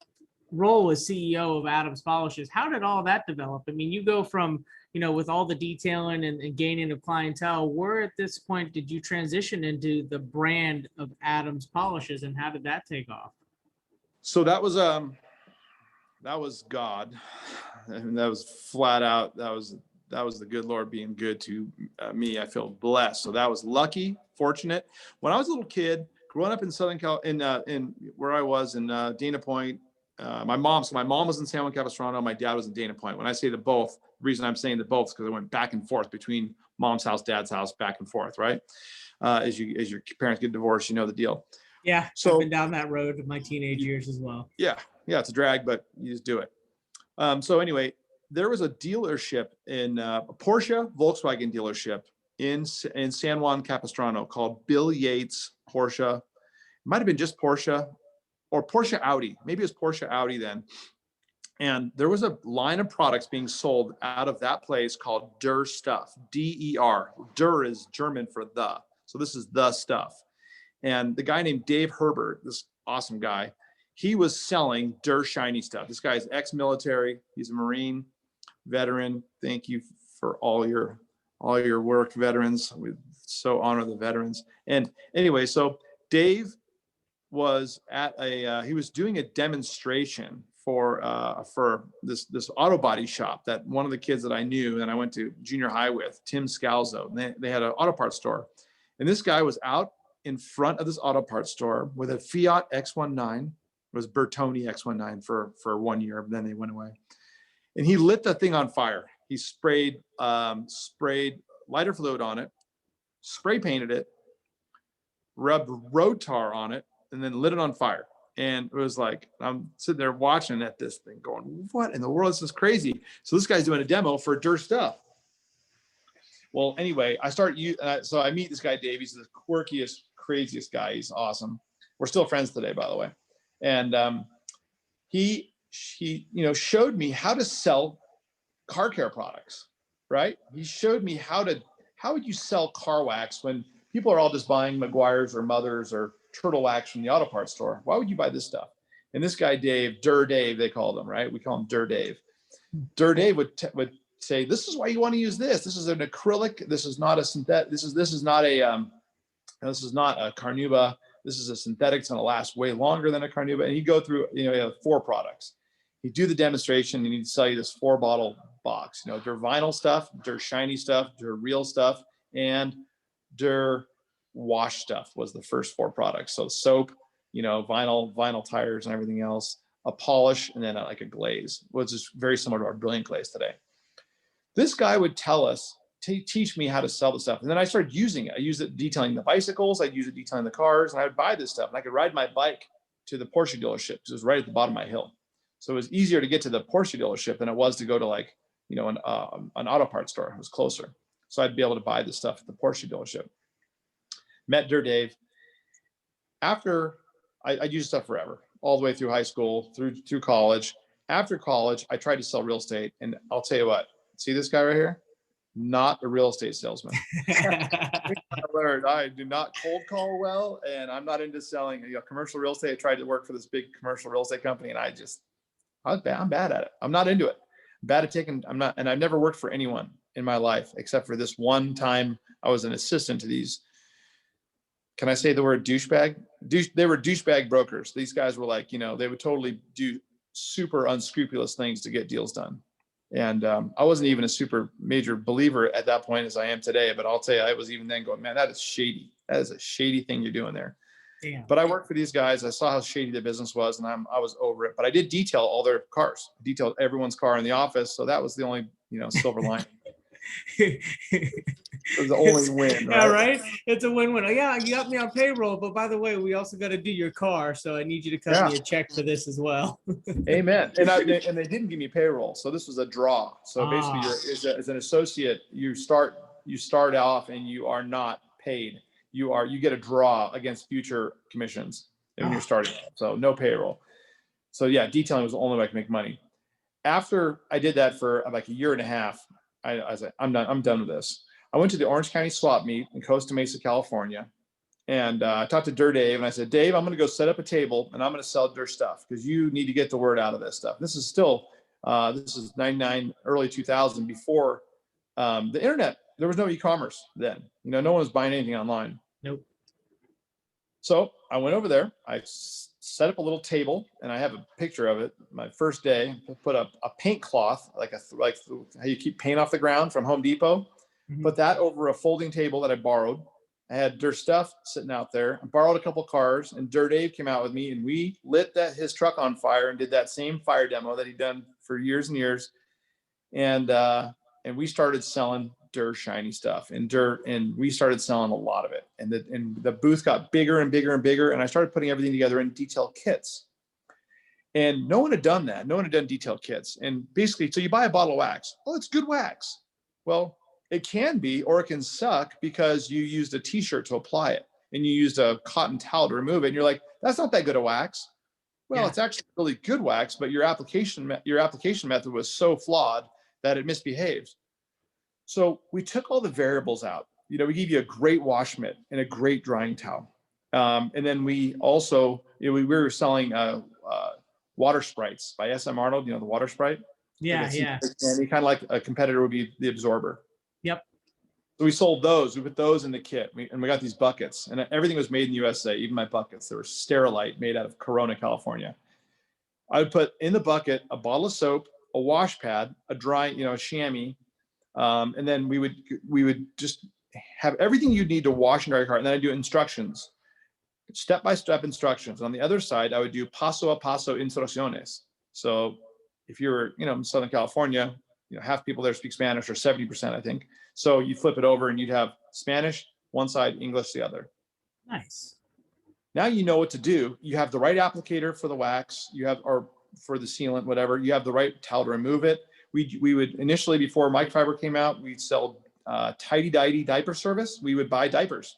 role as CEO of Adams Polishes, how did all that develop? I mean, you go from, with all the detailing and gaining of clientele, where at this point did you transition into the brand of Adams Polishes, and how did that take off? So that was God. And that was flat out. That was the good Lord being good to me. I feel blessed. So that was lucky, fortunate. When I was a little kid, growing up in Southern Cal, in where I was in Dana Point, my mom was in San Juan Capistrano. My dad was in Dana Point. When I say the both, the reason I'm saying the both is because I went back and forth between mom's house, dad's house, back and forth, right? As your parents get divorced, you know the deal. Yeah, so I've been down that road with my teenage years as well. Yeah, it's a drag, but you just do it. So anyway, there was a dealership in a Porsche Volkswagen dealership in San Juan Capistrano called Bill Yates Porsche. It might have been just Porsche or Porsche Audi. Maybe it was Porsche Audi then. And there was a line of products being sold out of that place called Der Stuff, D-E-R. Der is German for the. So this is the stuff. And the guy named Dave Herbert, this awesome guy, he was selling Der shiny stuff. This guy's ex-military. He's a Marine veteran. Thank you for all your work, veterans. We so honor the veterans. And anyway, so Dave was at he was doing a demonstration for this auto body shop that one of the kids that I knew and I went to junior high with, Tim Scalzo. They had an auto parts store, and this guy was out in front of this auto parts store with a Fiat X19. It was Bertoni X19 for 1 year, but then they went away. And he lit the thing on fire. He sprayed lighter fluid on it, spray painted it, rubbed road tar on it, and then lit it on fire. And it was like, I'm sitting there watching at this thing going, what in the world? This is crazy. So this guy's doing a demo for Der Stuff. Well, anyway, so I meet this guy, Dave. He's the quirkiest, craziest guy. He's awesome. We're still friends today, by the way. And he showed me how to sell car care products, right? He showed me how would you sell car wax when people are all just buying Meguiar's or Mother's or Turtle Wax from the auto parts store. Why would you buy this stuff? And this guy, Dave, Der Dave, they called him, right? We call him Der Dave. Der Dave would say, this is why you want to use this. This is an acrylic. This is not a synthetic. This is not a Carnauba. This is a synthetic. It's going to last way longer than a carnauba. And he'd go through, you have 4 products. He'd do the demonstration and he'd sell you this 4-bottle box, their vinyl stuff, their shiny stuff, their real stuff, and their wash stuff was the first 4 products. So soap, vinyl tires and everything else, a polish, and then like a glaze, which is very similar to our brilliant glaze today. This guy would tell us, teach me how to sell the stuff. And then I started using it. I used it detailing the bicycles. I'd use it detailing the cars, and I would buy this stuff. And I could ride my bike to the Porsche dealership because it was right at the bottom of my hill. So it was easier to get to the Porsche dealership than it was to go to like, an auto parts store. It was closer. So I'd be able to buy this stuff at the Porsche dealership. Met Dave. After I used stuff forever, all the way through high school, through college. After college, I tried to sell real estate. And I'll tell you what, see this guy right here? Not a real estate salesman. I learned I do not cold call well, and I'm not into selling commercial real estate. I tried to work for this big commercial real estate company, and I'm bad at it. I'm not into it. I'm bad at taking. And I've never worked for anyone in my life except for this one time I was an assistant to these. Can I say the word douchebag? They were douchebag brokers. These guys were like, they would totally do super unscrupulous things to get deals done. And I wasn't even a super major believer at that point as I am today, but I'll tell you, I was even then going, man, that is shady. That is a shady thing you're doing there. Damn. But I worked for these guys. I saw how shady the business was, and I was over it. But I did detail all their cars, detailed everyone's car in the office. So that was the only, silver lining. It was the only win. Right? Yeah, right. It's a win-win. Oh, yeah, you got me on payroll, but by the way, we also got to do your car, so I need you to cut me a check for this as well. Amen. And they didn't give me payroll, so this was a draw. So basically, as an associate, you start off and you are not paid. You get a draw against future commissions when you're starting. So no payroll. So yeah, detailing was the only way I could make money. After I did that for like a year and a half, I was like, I'm done with this. I went to the Orange County swap meet in Costa Mesa, California. And I talked to Dave, and I said, Dave, I'm going to go set up a table and I'm going to sell your stuff because you need to get the word out of this stuff. This is still, this is 99, early 2000, before the internet. There was no e-commerce then. No one was buying anything online. Nope. So I went over there. I set up a little table, and I have a picture of it. My first day, I put a paint cloth, like how you keep paint off the ground from Home Depot. Mm-hmm. Put that over a folding table that I borrowed. I had their stuff sitting out there. I borrowed a couple cars, and Dave came out with me, and we lit his truck on fire and did that same fire demo that he'd done for years and years. And we started selling shiny stuff, and we started selling a lot of it. And the booth got bigger and bigger and bigger, and I started putting everything together in detailed kits. And no one had done that. No one had done detailed kits. And basically, so you buy a bottle of wax. Oh, it's good wax. Well, it can be, or it can suck because you used a t-shirt to apply it and you used a cotton towel to remove it. And you're like, that's not that good a wax. Well, It's actually really good wax, but your application method was so flawed that it misbehaved. So we took all the variables out. We gave you a great wash mitt and a great drying towel. And then we also, we were selling water sprites by SM Arnold, the water sprite. Yeah. And kind of like a competitor would be the absorber. Yep. So we sold those. We put those in the kit, and we got these buckets, and everything was made in the USA. Even my buckets, they were Sterilite, made out of Corona, California. I would put in the bucket a bottle of soap, a wash pad, a dry, a chamois, and then we would just have everything you'd need to wash and dry your car. And then I do instructions, step-by-step instructions. On the other side, I would do paso a paso instrucciones. So if you're, in Southern California, half people there speak Spanish, or 70%, I think. So you flip it over and you'd have Spanish one side, English the other. Nice. Now you know what to do. You have the right applicator for the wax, or for the sealant, whatever. You have the right towel to remove it. We would initially, before microfiber came out, we'd sell tidy-dighty diaper service. We would buy diapers,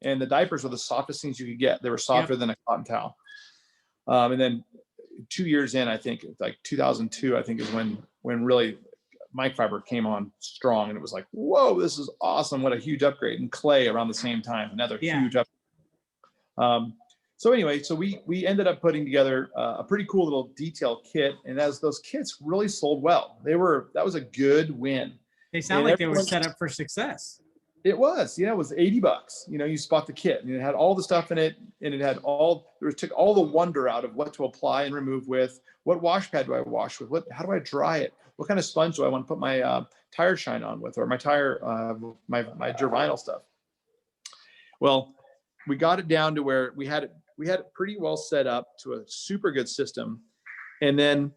and the diapers were the softest things you could get. They were softer than a cotton towel. And then 2 years in, I think, like 2002, I think is when really microfiber came on strong, and it was like, whoa, this is awesome. What a huge upgrade. And clay around the same time, another huge upgrade. So anyway, so we ended up putting together a pretty cool little detail kit, and as those kits really sold well. That was a good win. They sound like they were set up for success. It was, yeah, it was $80. You know, you spot the kit and it had all the stuff in it, and it had took all the wonder out of what to apply and remove with, what wash pad do I wash with, how do I dry it? What kind of sponge do I want to put my tire shine on with, or my tire, my Gervinyl stuff? Well, we got it down to where we had it pretty well set up to a super good system. And then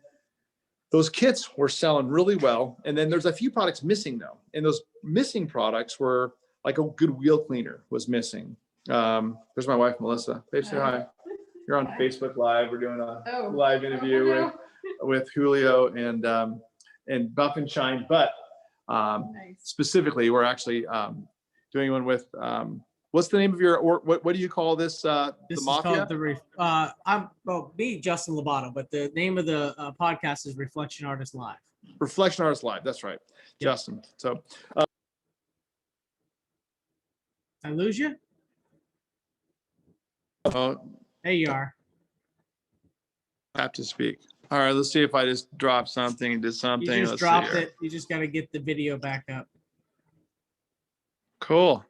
those kits were selling really well. And then there's a few products missing though. And those missing products were like a good wheel cleaner was missing. There's my wife, Melissa. Babe, say hi. You're on Facebook Live. We're doing a live interview with Julio and Buff and Shine. But specifically, we're actually doing one with, what's the name of your, or what do you call this? This the Mafia? is called me, Justin Lobato, but the name of the podcast is Reflection Artist Live. Reflection Artist Live. That's right. Yep. Justin. So. I lose you? Oh. There you are. I have to speak. All right, let's see if I just dropped something and did something. You just dropped it. You just got to get the video back up. Cool.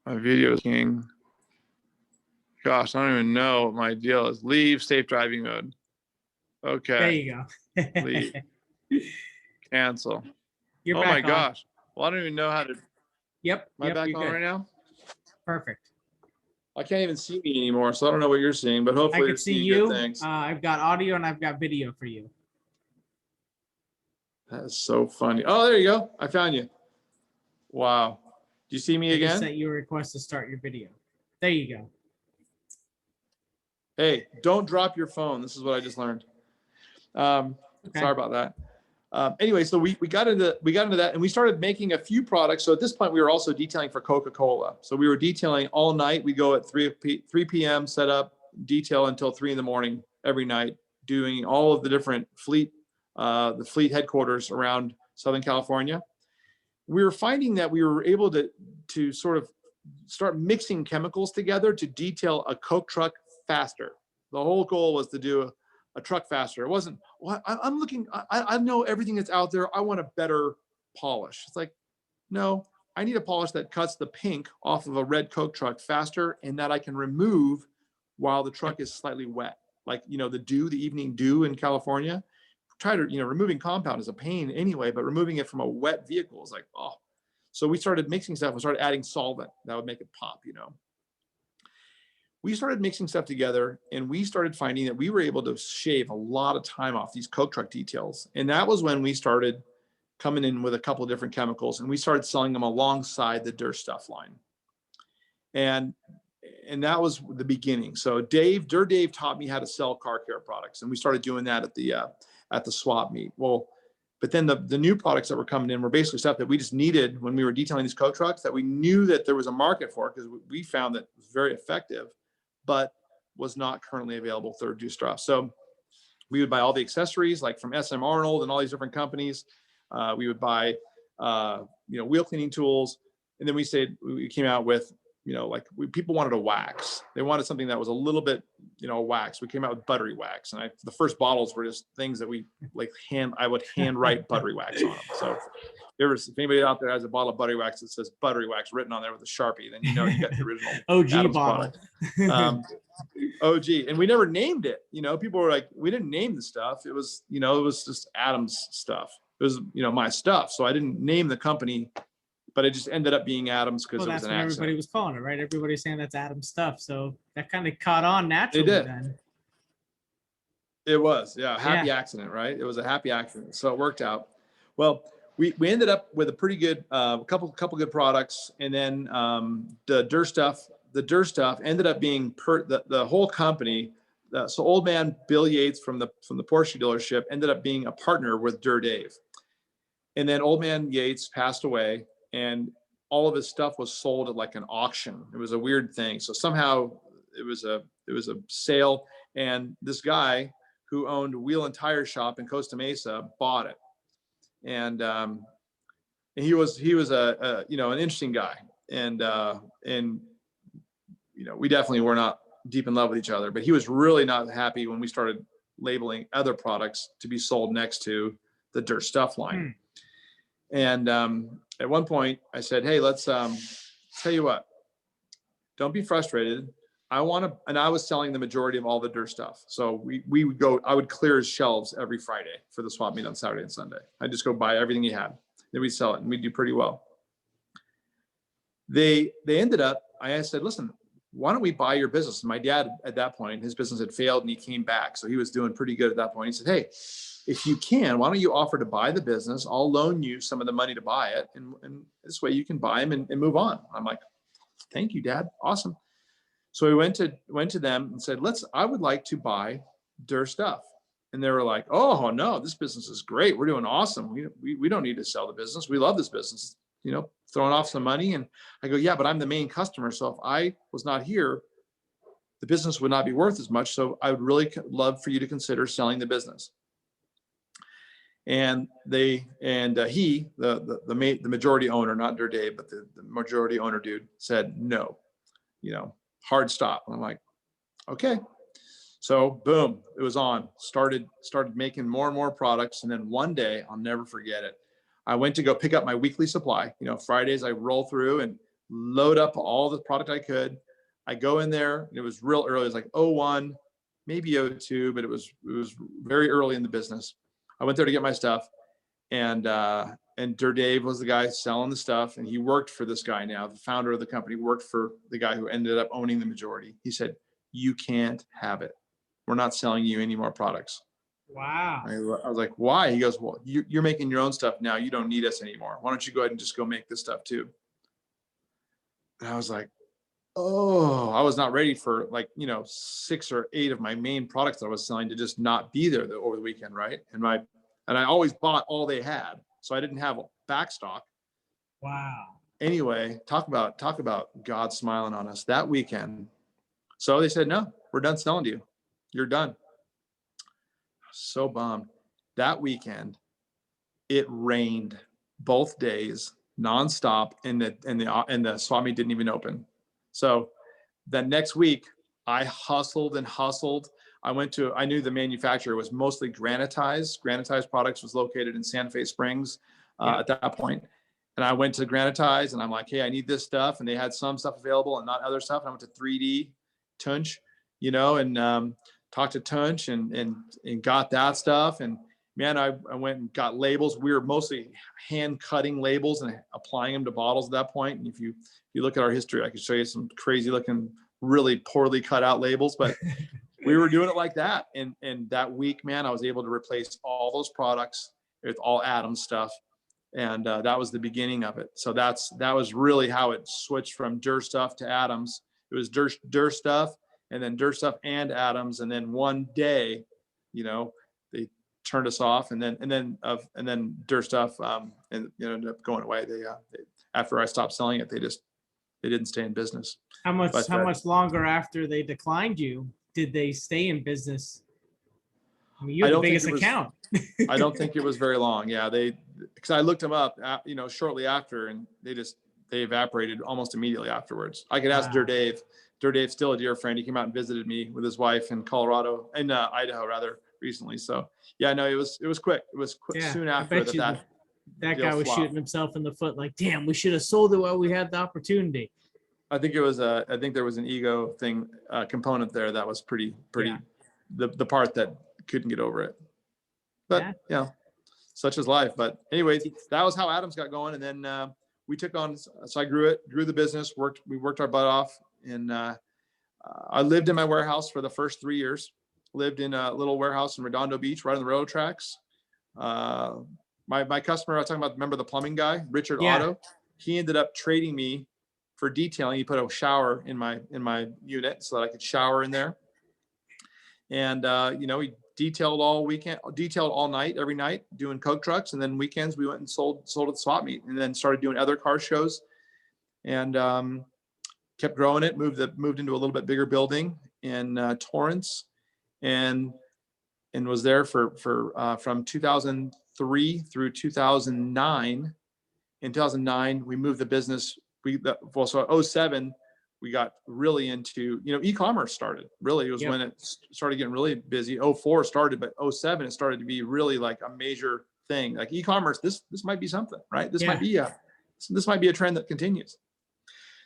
My video is king. Gosh, I don't even know what my deal is. Leave safe driving mode. Okay. There you go. Leave. Cancel. You're oh back my on. gosh. Well, I don't even know how to. Yep. Am I back on good. right now? Perfect. I can't even see me anymore, so I don't know what you're seeing, but hopefully I can see you. I've got audio and I've got video for you. That is so funny. Oh, there you go. I found you. Wow. Do you see me again? I sent you a request to start your video. There you go. Hey, don't drop your phone. This is what I just learned. Okay. Sorry about that. Anyway, so we got into that, and we started making a few products. So at this point, we were also detailing for Coca-Cola. So we were detailing all night. We go at 3 p.m. set up, detail until 3 in the morning every night, doing all of the different fleet, the fleet headquarters around Southern California. We were finding that we were able to sort of start mixing chemicals together to detail a Coke truck faster. The whole goal was to do a truck faster. It wasn't, well, I'm looking, I know everything that's out there. I want a better polish. It's like, no, I need a polish that cuts the pink off of a red Coke truck faster and that I can remove while the truck is slightly wet. Like, you know, the evening dew in California. Try to, removing compound is a pain anyway, but removing it from a wet vehicle is like, oh. So we started mixing stuff. We started adding solvent that would make it pop, We started mixing stuff together, and we started finding that we were able to shave a lot of time off these Coke truck details. And that was when we started coming in with a couple of different chemicals, and we started selling them alongside the Dirt Stuff line. And that was the beginning. So Dave taught me how to sell car care products, and we started doing that at the swap meet. Well, but then the new products that were coming in were basically stuff that we just needed when we were detailing these Coke trucks, that we knew that there was a market for, because we found that it was very effective, but was not currently available through Dirt Stuff. So we would buy all the accessories, like from SM Arnold and all these different companies. We would buy, wheel cleaning tools. And then we came out with, people wanted a wax. They wanted something that was a little bit, wax. We came out with buttery wax. And the first bottles were just things that I would hand write buttery wax on them. So if anybody out there has a bottle of buttery wax that says buttery wax written on there with a Sharpie, then you got the original OG Adam's bottle. OG. And we never named it. People were like, we didn't name the stuff. It was, it was just Adam's stuff. It was, my stuff. So I didn't name the company, but it just ended up being Adam's because it was an accident. That's what everybody was calling it, right? Everybody's saying that's Adam's stuff. So that kind of caught on naturally then. It was, yeah, happy accident, right? It was a happy accident. So it worked out. Well, we ended up with a pretty good, couple good products. And then the Dirt Stuff ended up being the whole company. So old man Bill Yates from the Porsche dealership ended up being a partner with Dirt Dave. And then old man Yates passed away, and all of his stuff was sold at like an auction. It was a weird thing. So somehow it was a sale, and this guy who owned a wheel and tire shop in Costa Mesa bought it. And he was an interesting guy. And we definitely were not deep in love with each other, but he was really not happy when we started labeling other products to be sold next to the Dirt Stuff line. And at one point I said, hey, let's tell you what, don't be frustrated. I was selling the majority of all the dirt stuff. So we would go, I would clear his shelves every Friday for the swap meet on Saturday and Sunday. I'd just go buy everything he had. Then we'd sell it and we'd do pretty well. They ended up, I said, listen, why don't we buy your business? And my dad at that point, his business had failed and he came back. So he was doing pretty good at that point. He said, hey, if you can, why don't you offer to buy the business? I'll loan you some of the money to buy it. And this way you can buy them and move on. I'm like, thank you, Dad. Awesome. So we went to them and said, I would like to buy their stuff. And they were like, oh no, this business is great. We're doing awesome. We don't need to sell the business. We love this business, throwing off some money. And I go, yeah, but I'm the main customer. So if I was not here, the business would not be worth as much. So I would really love for you to consider selling the business. And the majority owner, not their Dave, but the majority owner dude said, no, hard stop. And I'm like, okay. So boom, it was on, started making more and more products. And then one day, I'll never forget it, I went to go pick up my weekly supply. Fridays I roll through and load up all the product I could. I go in there and it was real early. It was like 01, maybe 02, but it was very early in the business. I went there to get my stuff, and Dave was the guy selling the stuff, and he worked for this guy now, the founder of the company, worked for the guy who ended up owning the majority. He said, you can't have it. We're not selling you any more products. Wow. I was like, why? He goes, well, you're making your own stuff now. You don't need us anymore. Why don't you go ahead and just go make this stuff too? And I was like, oh, I was not ready for 6 or 8 of my main products that I was selling to just not be there over the weekend, right? And I always bought all they had, so I didn't have a back stock. Wow. Anyway, talk about God smiling on us that weekend. So they said, no, we're done selling to you. You're done. So bummed. That weekend, it rained both days nonstop, and the swap meet didn't even open. So the next week, I hustled and hustled. I knew the manufacturer was mostly Granitize. Granitize Products was located in Santa Fe Springs at that point. And I went to Granitize and I'm like, hey, I need this stuff. And they had some stuff available and not other stuff. And I went to 3D Tunch, and talked to Tunch and got that stuff. And man, I went and got labels. We were mostly hand cutting labels and applying them to bottles at that point. And if you look at our history, I could show you some crazy looking, really poorly cut out labels, but we were doing it like that. And that week, man, I was able to replace all those products with all Adam stuff. And that was the beginning of it. So that was really how it switched from Dur stuff to Adams. It was Dur stuff, and then Dur stuff and Adams. And then one day, they turned us off, and then Dur stuff ended up going away. They after I stopped selling it, they didn't stay in business. How much longer after they declined you did they stay in business? I mean, you're the biggest account. I don't think it was very long. Yeah, because I looked them up, shortly after, and they evaporated almost immediately afterwards. I could ask Dur Dave. Dur Dave's still a dear friend. He came out and visited me with his wife in Idaho rather recently. So yeah, no, it was quick. It was quick, soon after that guy was shooting himself in the foot. Like, damn, we should have sold it while we had the opportunity. I think there was an ego thing component there that was pretty the part that couldn't get over it. But such is life. But anyways, that was how Adams got going. And then we took on, so I grew the business, we worked our butt off. And I lived in my warehouse for the first 3 years, lived in a little warehouse in Redondo Beach, right on the railroad tracks. My customer I was talking about, remember the plumbing guy, Richard Otto? He ended up trading me for detailing. He put a shower in my unit so that I could shower in there. And, he detailed all night, every night, doing Coke trucks. And then weekends we went and sold at the swap meet, and then started doing other car shows, and kept growing it, moved into a little bit bigger building in Torrance, and was there from 2003 through 2009. In 2009, we moved the business. So 07, we got really into, e-commerce started. Really, it was when it started getting really busy. 04 started, but 07 it started to be really like a major thing. Like e-commerce, this might be something, right? This might be So this might be a trend that continues.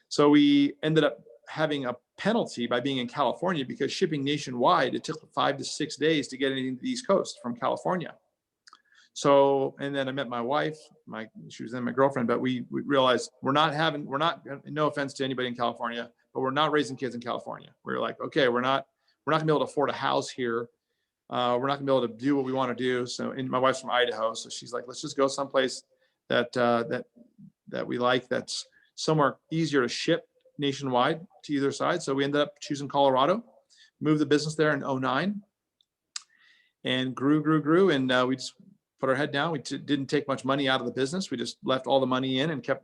So we ended up having a penalty by being in California, because shipping nationwide, it took 5 to 6 days to get anything to the East Coast from California. So, and then I met my wife, she was then my girlfriend, but we realized we're not, no offense to anybody in California, but we're not raising kids in California. We're like, okay, we're not gonna be able to afford a house here. We're not gonna be able to do what we want to do. So, and my wife's from Idaho. So she's like, let's just go someplace that we like, that's somewhere easier to ship nationwide to either side. So we ended up choosing Colorado, moved the business there in 2009, and grew. And we just put our head down. We didn't take much money out of the business. We just left all the money in and kept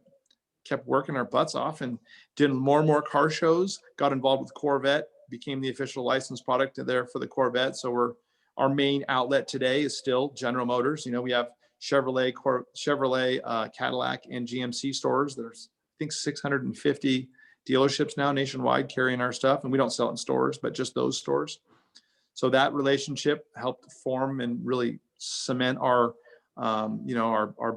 working our butts off, and did more and more car shows, got involved with Corvette, became the official licensed product there for the Corvette. So our main outlet today is still General Motors. You know, we have Chevrolet, Cadillac, and GMC stores. There's, I think, 650 dealerships now nationwide carrying our stuff, and we don't sell it in stores, but just those stores. So that relationship helped form and really cement our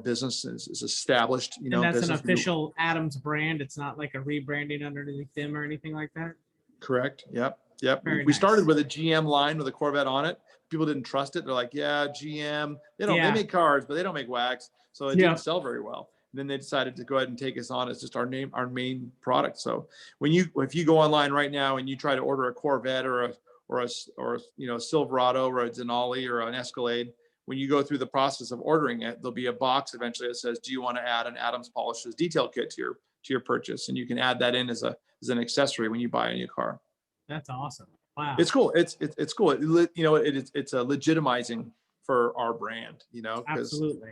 business is established. You know, and that's an business. official Adams brand. It's not like a rebranding underneath them or anything like that. Correct. Yep. Very We nice. started with a GM line with a Corvette on it. People didn't trust it. They're like, yeah, GM. They make cars, but they don't make wax. So it didn't sell very well. And then they decided to go ahead and take us on as just our main product. So if you go online right now and you try to order a Corvette or a Silverado or a Denali or an Escalade, when you go through the process of ordering it, there'll be a box eventually that says, do you want to add an Adams Polishes detail kit to your purchase? And you can add that in as an accessory when you buy a new car. That's awesome. Wow. It's cool. It's cool. It's a legitimizing for our brand, Absolutely.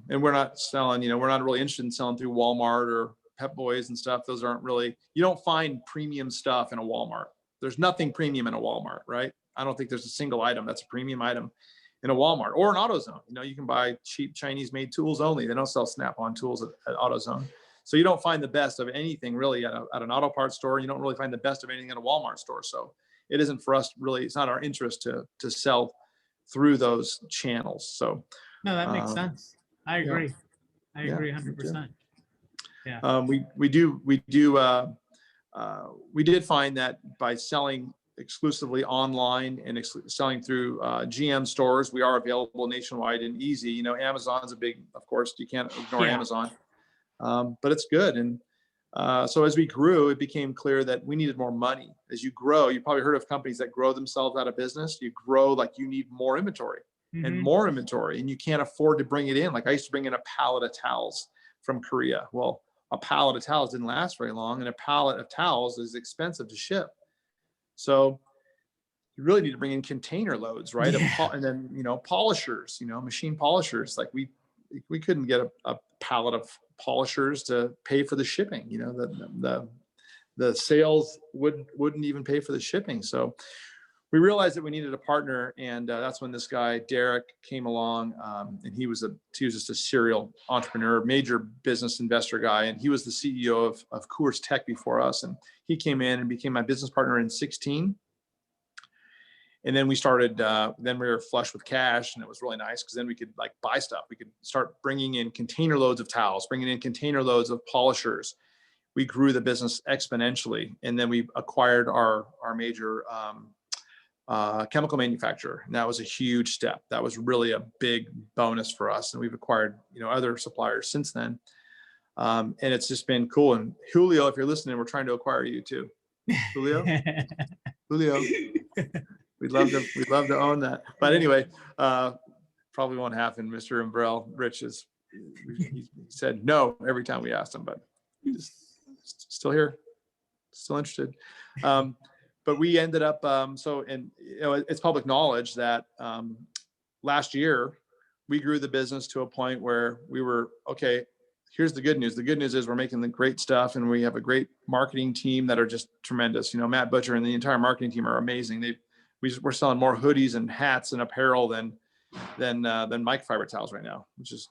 And we're not selling, we're not really interested in selling through Walmart or Pep Boys and stuff. Those aren't really, you don't find premium stuff in a Walmart. There's nothing premium in a Walmart, right? I don't think there's a single item that's a premium item in a Walmart or an AutoZone. You can buy cheap Chinese made tools only. They don't sell Snap-on tools at AutoZone. So you don't find the best of anything really at an auto parts store. You don't really find the best of anything at a Walmart store. So it isn't for us really, it's not our interest to sell through those channels. So no, that makes sense. I agree. I agree 100%. Yeah. We did find that by selling exclusively online and selling through GM stores, we are available nationwide and easy. Amazon's a big, of course, you can't ignore Amazon, but it's good. And so as we grew, it became clear that we needed more money. As you grow, you probably heard of companies that grow themselves out of business. You grow, like, you need more inventory and more inventory, and you can't afford to bring it in. Like, I used to bring in a pallet of towels from Korea. Well, a pallet of towels didn't last very long, and a pallet of towels is expensive to ship. So you really need to bring in container loads, right? Yeah. And then, polishers, machine polishers. Like we couldn't get a pallet of polishers to pay for the shipping. The sales wouldn't even pay for the shipping. So we realized that we needed a partner, and that's when this guy Derek came along, and he was just a serial entrepreneur, major business investor guy, and he was the CEO of Coors Tech before us, and he came in and became my business partner in 2016. And then we started. Then we were flush with cash, and it was really nice because then we could buy stuff. We could start bringing in container loads of towels, bringing in container loads of polishers. We grew the business exponentially, and then we acquired our major chemical manufacturer, and that was a huge step. That was really a big bonus for us, and we've acquired other suppliers since then, and it's just been cool. And Julio, if you're listening, we're trying to acquire you too. Julio. We'd love to own that, but anyway, probably won't happen. Mr. Umbrell, Rich he said no every time we asked him, but he's still here, still interested. But we ended up, it's public knowledge that last year we grew the business to a point where we were, okay, here's the good news. The good news is we're making the great stuff, and we have a great marketing team that are just tremendous. Matt Butcher and the entire marketing team are amazing. We're selling more hoodies and hats and apparel than microfiber towels right now, which is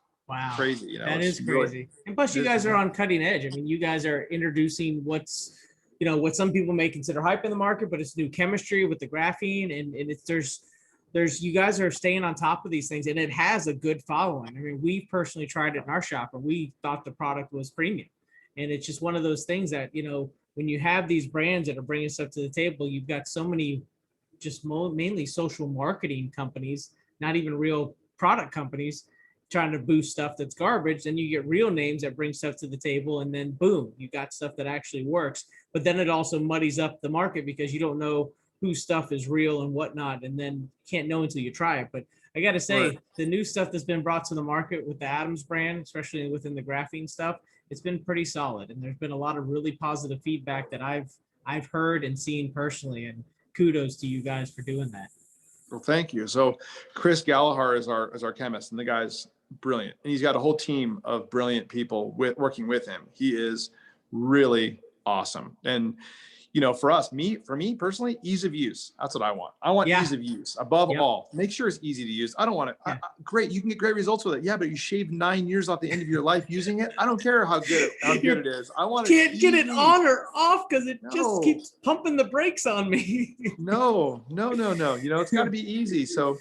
crazy. That is crazy. Really, and plus, you guys are on cutting edge. I mean, you guys are introducing what some people may consider hype in the market, but it's new chemistry with the graphene, and there's you guys are staying on top of these things, and it has a good following. I mean, we personally tried it in our shop and we thought the product was premium. And it's just one of those things that, when you have these brands that are bringing stuff to the table, you've got so many just mainly social marketing companies, not even real product companies, trying to boost stuff that's garbage. Then you get real names that bring stuff to the table, and then boom, you got stuff that actually works. But then it also muddies up the market because you don't know whose stuff is real and whatnot, and then can't know until you try it. But I got to say, Right. the new stuff that's been brought to the market with the Adams brand, especially within the graphene stuff, it's been pretty solid. And there's been a lot of really positive feedback that I've heard and seen personally. And kudos to you guys for doing that. Well, thank you. So Chris Gallagher is our chemist, and the guy's brilliant. And he's got a whole team of brilliant people working with him. He is really awesome. And for me personally, ease of use. That's what I want. I want ease of use above all. Make sure it's easy to use. I don't want it. Great. You can get great results with it. Yeah, but you shave 9 years off the end of your life using it. I don't care how good it is. I want can't get it on or off because it just keeps pumping the brakes on me. No. It's got to be easy. So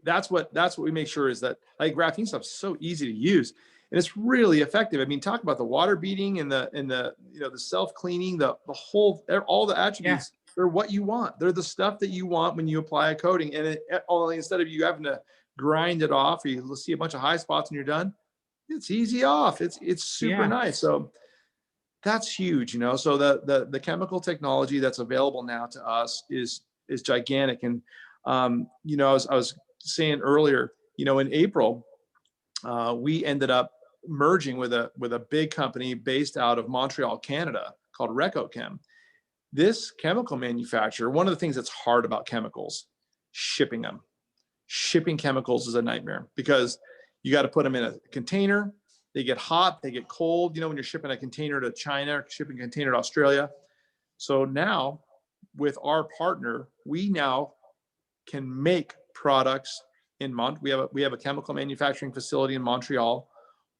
that's what we make sure is that, like, graphene stuff is so easy to use. And it's really effective. I mean, talk about the water beating and the self-cleaning, the whole, all the attributes. Yeah. They're what you want. They're the stuff that you want when you apply a coating. And only instead of you having to grind it off, or you see a bunch of high spots and you're done, it's easy off. It's super nice. So that's huge, So the chemical technology that's available now to us is gigantic. And I was saying earlier, in April, we ended up merging with a big company based out of Montreal, Canada, called relocation. This chemical manufacturer, one of the things that's hard about chemicals, shipping them. Shipping chemicals is a nightmare because you got to put them in a container. They get hot, they get cold, when you're shipping a container to China, or shipping a container to Australia. So now with our partner, we now can make products in we have a chemical manufacturing facility in Montreal,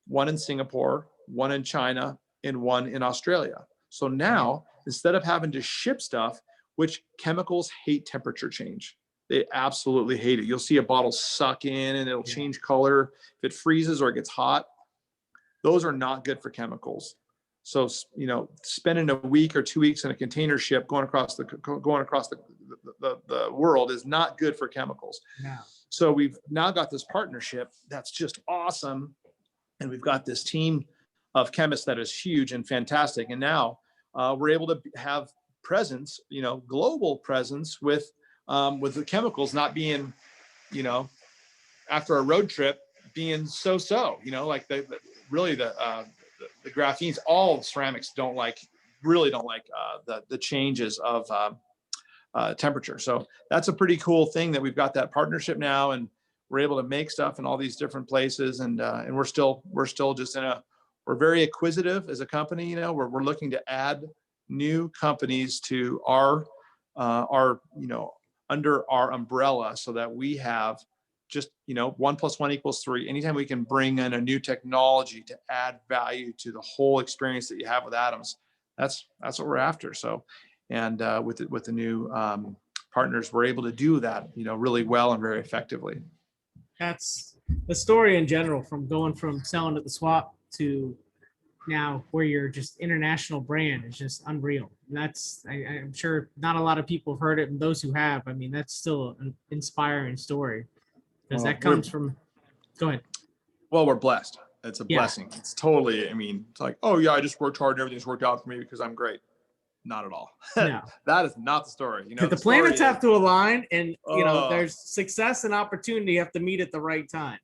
one in Singapore, one in China, and one in Australia. So now, instead of having to ship stuff, which chemicals hate temperature change. They absolutely hate it. You'll see a bottle suck in and it'll change color if it freezes or it gets hot. Those are not good for chemicals. So, spending a week or 2 weeks in a container ship going across the world is not good for chemicals. No. So we've now got this partnership that's just awesome. And we've got this team of chemists that is huge and fantastic. And now we're able to have presence, global presence with the chemicals not being, after a road trip being so, like the graphenes, all ceramics really don't like the changes of temperature. So that's a pretty cool thing that we've got that partnership now, and we're able to make stuff in all these different places. And we're still just we're very acquisitive as a company. We're looking to add new companies to our under our umbrella, so that we have just 1 + 1 = 3. Anytime we can bring in a new technology to add value to the whole experience that you have with Adams, that's what we're after. So, and with the new partners, we're able to do that really well and very effectively. That's the story in general, from going from selling at the swap to now where you're just international brand is just unreal. And I'm sure not a lot of people have heard it, and those who have, I mean, that's still an inspiring story, because that comes from, go ahead. Well, we're blessed. It's a blessing. It's totally, it's like, oh yeah, I just worked hard and everything's worked out for me because I'm great. Not at all. No. That is not the story. The planets have to align, and there's success and opportunity have to meet at the right time.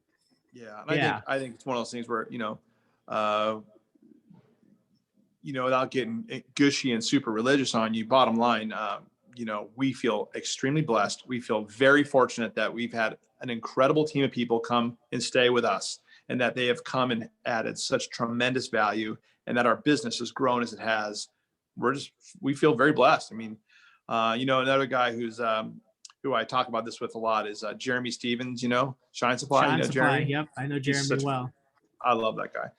Yeah. And I think it's one of those things where, without getting gushy and super religious on you, bottom line, we feel extremely blessed. We feel very fortunate that we've had an incredible team of people come and stay with us, and that they have come and added such tremendous value, and that our business has grown as it has. We feel very blessed. Another guy who I talk about this with a lot is Jeremy Stevens, Shine Supply. Jeremy? Yep. I know Jeremy well. I love that guy.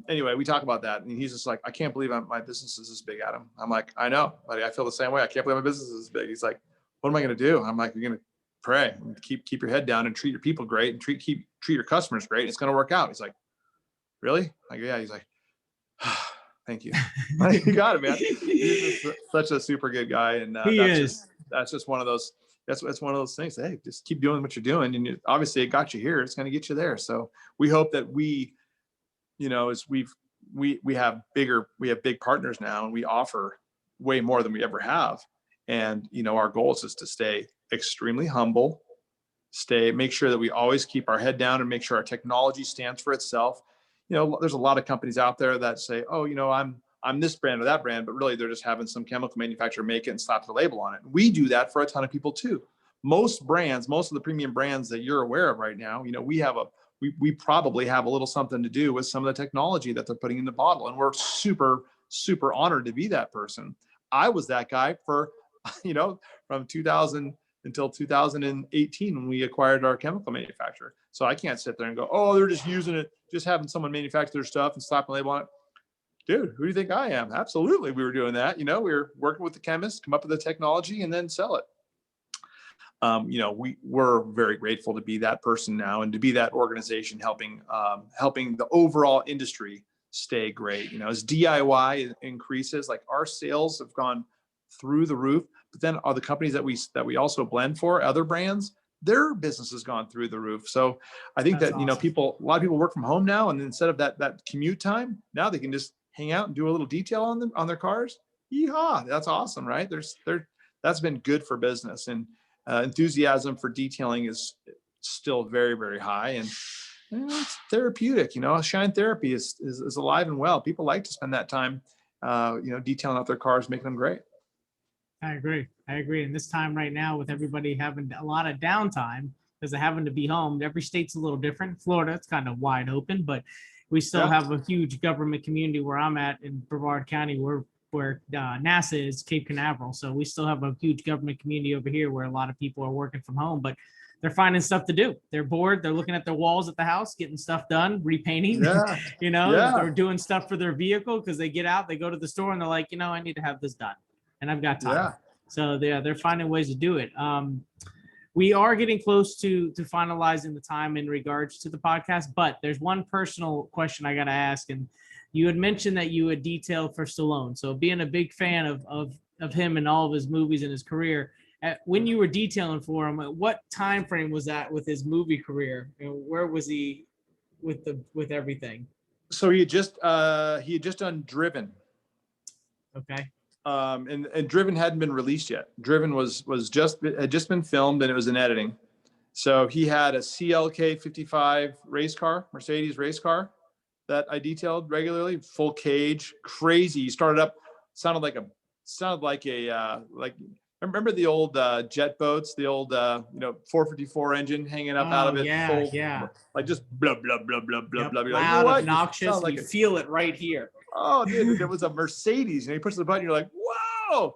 Anyway, we talk about that, and he's just like, I can't believe my business is this big, Adam. I'm like, I know, buddy. I feel the same way. I can't believe my business is this big. He's like, what am I going to do? I'm like, you're going to pray, keep your head down and treat your people great and treat your customers great. It's going to work out. He's like, really? Like, yeah. He's like, thank you. You got it, man. He's such a super good guy. And that's just one of those, that's one of those things. Hey, just keep doing what you're doing. And obviously it got you here. It's going to get you there. So we hope that we have big partners now, and we offer way more than we ever have. And, our goal is just to stay extremely humble, make sure that we always keep our head down and make sure our technology stands for itself. There's a lot of companies out there that say, oh, I'm this brand or that brand, but really they're just having some chemical manufacturer make it and slap the label on it. We do that for a ton of people too. Most of the premium brands that you're aware of right now, we probably have a little something to do with some of the technology that they're putting in the bottle. And we're super, super honored to be that person. I was that guy for, from 2000 until 2018 when we acquired our chemical manufacturer. So I can't sit there and go, oh, they're just using it, just having someone manufacture their stuff and slap a label on it. Dude, who do you think I am? Absolutely. We were doing that. We were working with the chemists, come up with the technology and then sell it. We're very grateful to be that person now and to be that organization helping the overall industry stay great. As DIY increases, like our sales have gone through the roof, but then are the companies that we also blend for, other brands, their business has gone through the roof. So I think that's awesome. A lot of people work from home now, and instead of that commute time, now they can just hang out and do a little detail on their cars. Yeehaw, that's awesome, right? That's been good for business, and enthusiasm for detailing is still very, very high, and it's therapeutic. Shine therapy is alive and well. People like to spend that time, detailing out their cars, making them great. I agree. And this time right now, with everybody having a lot of downtime because of having to be home, every state's a little different. Florida, it's kind of wide open, but we still have a huge government community where I'm at in Brevard County, where NASA is, Cape Canaveral. So we still have a huge government community over here where a lot of people are working from home, but they're finding stuff to do. They're bored. They're looking at their walls at the house, getting stuff done, repainting, they're doing stuff for their vehicle because they get out, they go to the store and they're like, I need to have this done. And I've got time. Yeah. So they're finding ways to do it. We are getting close to finalizing the time in regards to the podcast, but there's one personal question I got to ask. And you had mentioned that you had detailed for Stallone. So being a big fan of him and all of his movies and his career, when you were detailing for him, what time frame was that with his movie career? Where was he with everything? So he had just done Driven. Okay. And Driven hadn't been released yet. Driven had just been filmed and it was in editing. So he had a CLK 55 race car, Mercedes race car that I detailed regularly, full cage, crazy. He started up, sounded like remember the old jet boats, the old 454 engine hanging up out of it. Yeah. Like just blah blah blah blah blah blah. Loud, like, obnoxious. You feel it right here. Oh, dude, it was a Mercedes. He pushes the button, you're like, whoa.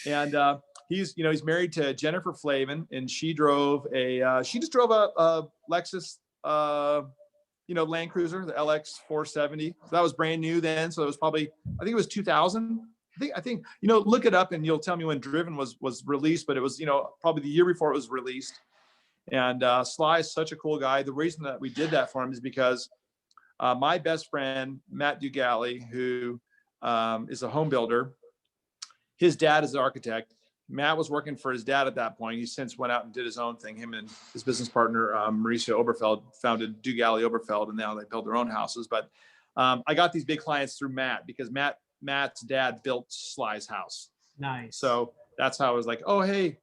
And he's married to Jennifer Flavin, and she just drove a Lexus, Land Cruiser, the LX 470. So that was brand new then. So it was probably, I think it was 2000. I think look it up and you'll tell me when Driven was released, but it was, probably the year before it was released. And Sly is such a cool guy. The reason that we did that for him is because my best friend, Matt Dugali, who is a home builder, his dad is an architect. Matt was working for his dad at that point. He since went out and did his own thing. Him and his business partner, Mauricio Oberfeld, founded Dugali Oberfeld, and now they build their own houses. But I got these big clients through Matt because Matt's dad built Sly's house. Nice. So that's how I was like, oh, hey,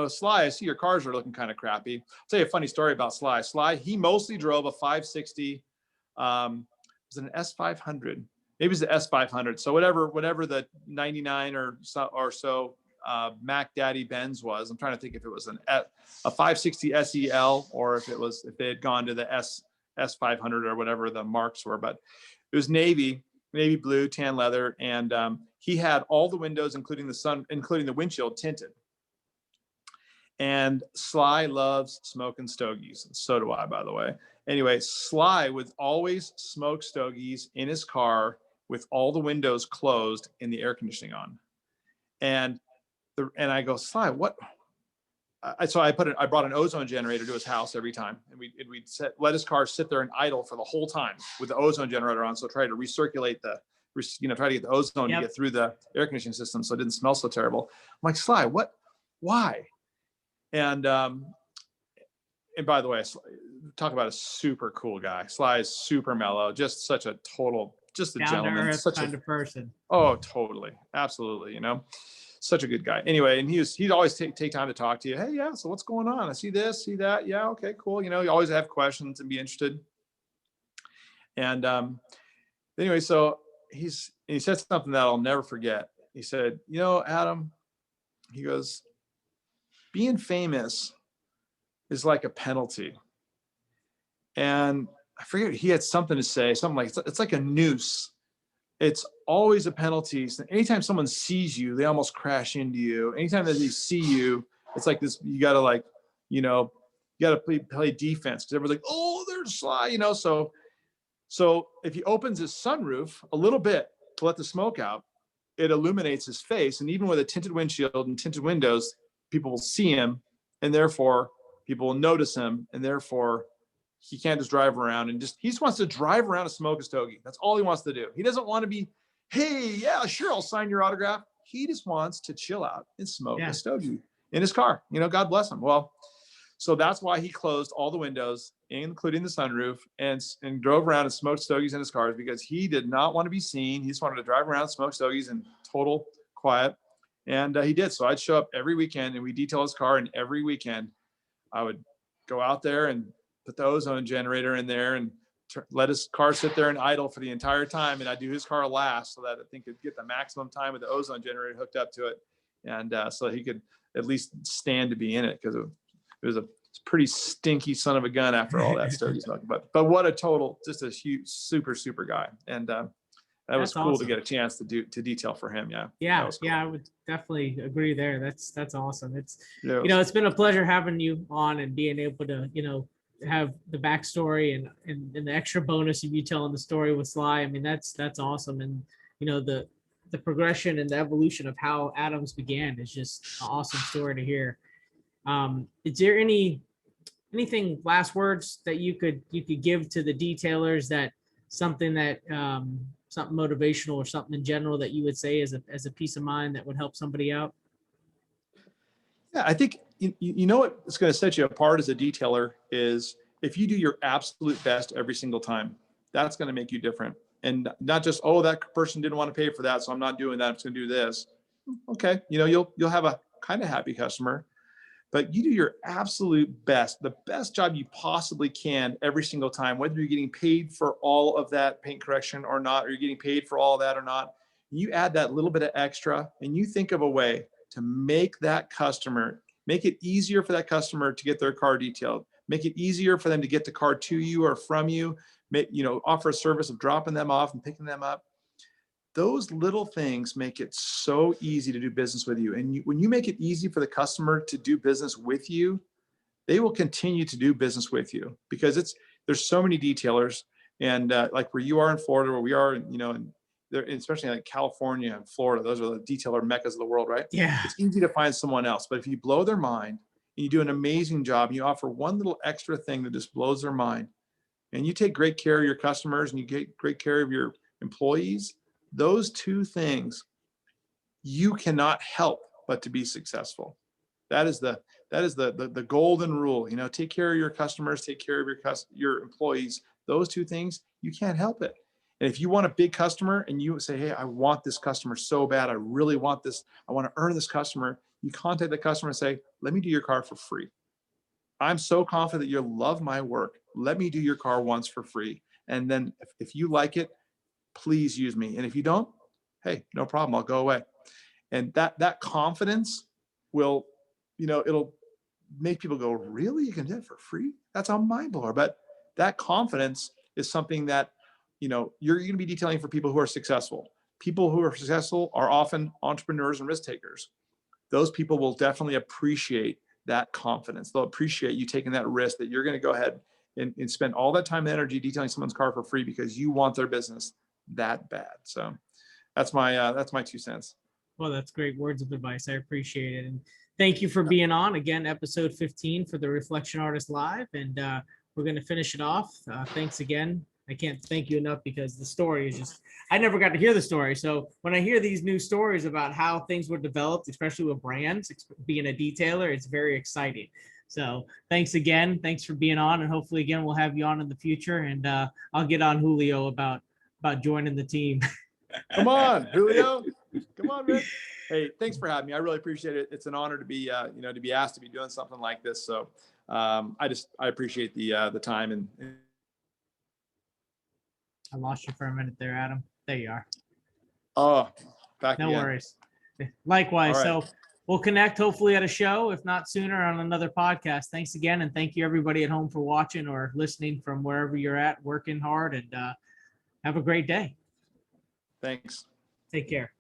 Sly, I see your cars are looking kind of crappy. I'll tell you a funny story about Sly. Sly, he mostly drove a 560. Was it an S500? Maybe it was the S500. So whatever the 99 or so Mac Daddy Benz was. I'm trying to think if it was a 560 SEL or if they had gone to the S500 or whatever the marks were. But it was navy blue, tan leather, and he had all the windows, including the windshield, tinted. And Sly loves smoking stogies. So do I, by the way. Anyway, Sly would always smoke stogies in his car with all the windows closed and the air conditioning on. And I go, Sly, what I brought an ozone generator to his house every time, and we'd let his car sit there and idle for the whole time with the ozone generator on. So try to recirculate try to get the ozone to get through the air conditioning system so it didn't smell so terrible. I'm like, Sly, why? And by the way, talk about a super cool guy. Sly is super mellow, just such a total, just a gentleman, such kind of person. Oh, totally. Absolutely. Such a good guy. Anyway, and he'd always take time to talk to you. Hey, yeah, so what's going on? I see this, see that. Yeah. Okay, cool. You always have questions and be interested. And anyway, so he said something that I'll never forget. He said, Adam, he goes, being famous is like a penalty. And I forget, he had something to say, something like, it's like a noose. It's always a penalty. So anytime someone sees you, they almost crash into you. Anytime that they see you, it's like this, you got to play defense, because everyone's like, oh, there's Sly, So if he opens his sunroof a little bit to let the smoke out, it illuminates his face. And even with a tinted windshield and tinted windows, people will see him, and therefore people will notice him, and therefore he can't just drive around and he just wants to drive around and smoke a stogie. That's all he wants to do. He doesn't want to be, hey, yeah, sure, I'll sign your autograph. He just wants to chill out and smoke a stogie in his car. God bless him. Well, so that's why he closed all the windows, including the sunroof, and drove around and smoked stogies in his cars, because he did not want to be seen. He just wanted to drive around, smoke stogies in total quiet. And he did. So I'd show up every weekend and we detail his car. And every weekend I would go out there and put the ozone generator in there and let his car sit there and idle for the entire time. And I'd do his car last, so that I think it'd get the maximum time with the ozone generator hooked up to it. And so he could at least stand to be in it, because it was a pretty stinky son of a gun after all that stogie smoking. But what a total, just a huge, super, super guy. And that was cool to get a chance to detail for him. Yeah. Cool. I would definitely agree there. That's awesome. It's, it's been a pleasure having you on and being able to, have the backstory and the extra bonus of you telling the story with Sly. I mean, that's awesome. And, the progression and the evolution of how Adams began is just an awesome story to hear. Is there anything, last words that you could give to the detailers, that something motivational or something in general that you would say as a peace of mind that would help somebody out? Yeah, I think what's going to set you apart as a detailer is if you do your absolute best every single time. That's going to make you different. And not just, oh, that person didn't want to pay for that, so I'm not doing that, I'm just going to do this. Okay, you'll have a kind of happy customer, but you do your absolute best, the best job you possibly can every single time, whether you're getting paid for all of that paint correction or not, or you're getting paid for all of that or not. You add that little bit of extra, and you think of a way to make it easier for that customer to get their car detailed, make it easier for them to get the car to you or from you, offer a service of dropping them off and picking them up. Those little things make it so easy to do business with you. And when you make it easy for the customer to do business with you, they will continue to do business with you, because there's so many detailers, and like where you are in Florida, where we are, especially like California and Florida, those are the detailer meccas of the world, right? Yeah. It's easy to find someone else, but if you blow their mind and you do an amazing job, and you offer one little extra thing that just blows their mind, and you take great care of your customers and you get great care of your employees, those two things, you cannot help but to be successful. That is the golden rule. Take care of your customers, take care of your employees. Those two things, you can't help it. And if you want a big customer and you say, hey, I want this customer so bad, I really want this, I want to earn this customer, you contact the customer and say, let me do your car for free. I'm so confident that you'll love my work. Let me do your car once for free. And then if you like it, please use me. And if you don't, hey, no problem, I'll go away. And that confidence will, it'll make people go, really? You can do it for free? That's a mind blower. But that confidence is something that, you're going to be detailing for people who are successful. People who are successful are often entrepreneurs and risk takers. Those people will definitely appreciate that confidence. They'll appreciate you taking that risk, that you're going to go ahead and spend all that time and energy detailing someone's car for free because you want their business that bad. So that's my 2 cents. Well, that's great words of advice. I appreciate it. And thank you for being on again, episode 15 for the Reflection Artist Live. And we're going to finish it off. Thanks again. I can't thank you enough because the story is just, I never got to hear the story. So when I hear these new stories about how things were developed, especially with brands, being a detailer, it's very exciting. So thanks again. Thanks for being on. And hopefully again, we'll have you on in the future. And I'll get on Julio about joining the team. Come on, Julio. Come on, man. Hey, thanks for having me. I really appreciate it. It's an honor to be, to be asked to be doing something like this. So I appreciate the time. And I lost you for a minute there, Adam. There you are. Oh, back No again. worries. Likewise. All right. So we'll connect hopefully at a show, if not sooner, on another podcast. Thanks again. And thank you everybody at home for watching or listening from wherever you're at, working hard, and have a great day. Thanks. Take care.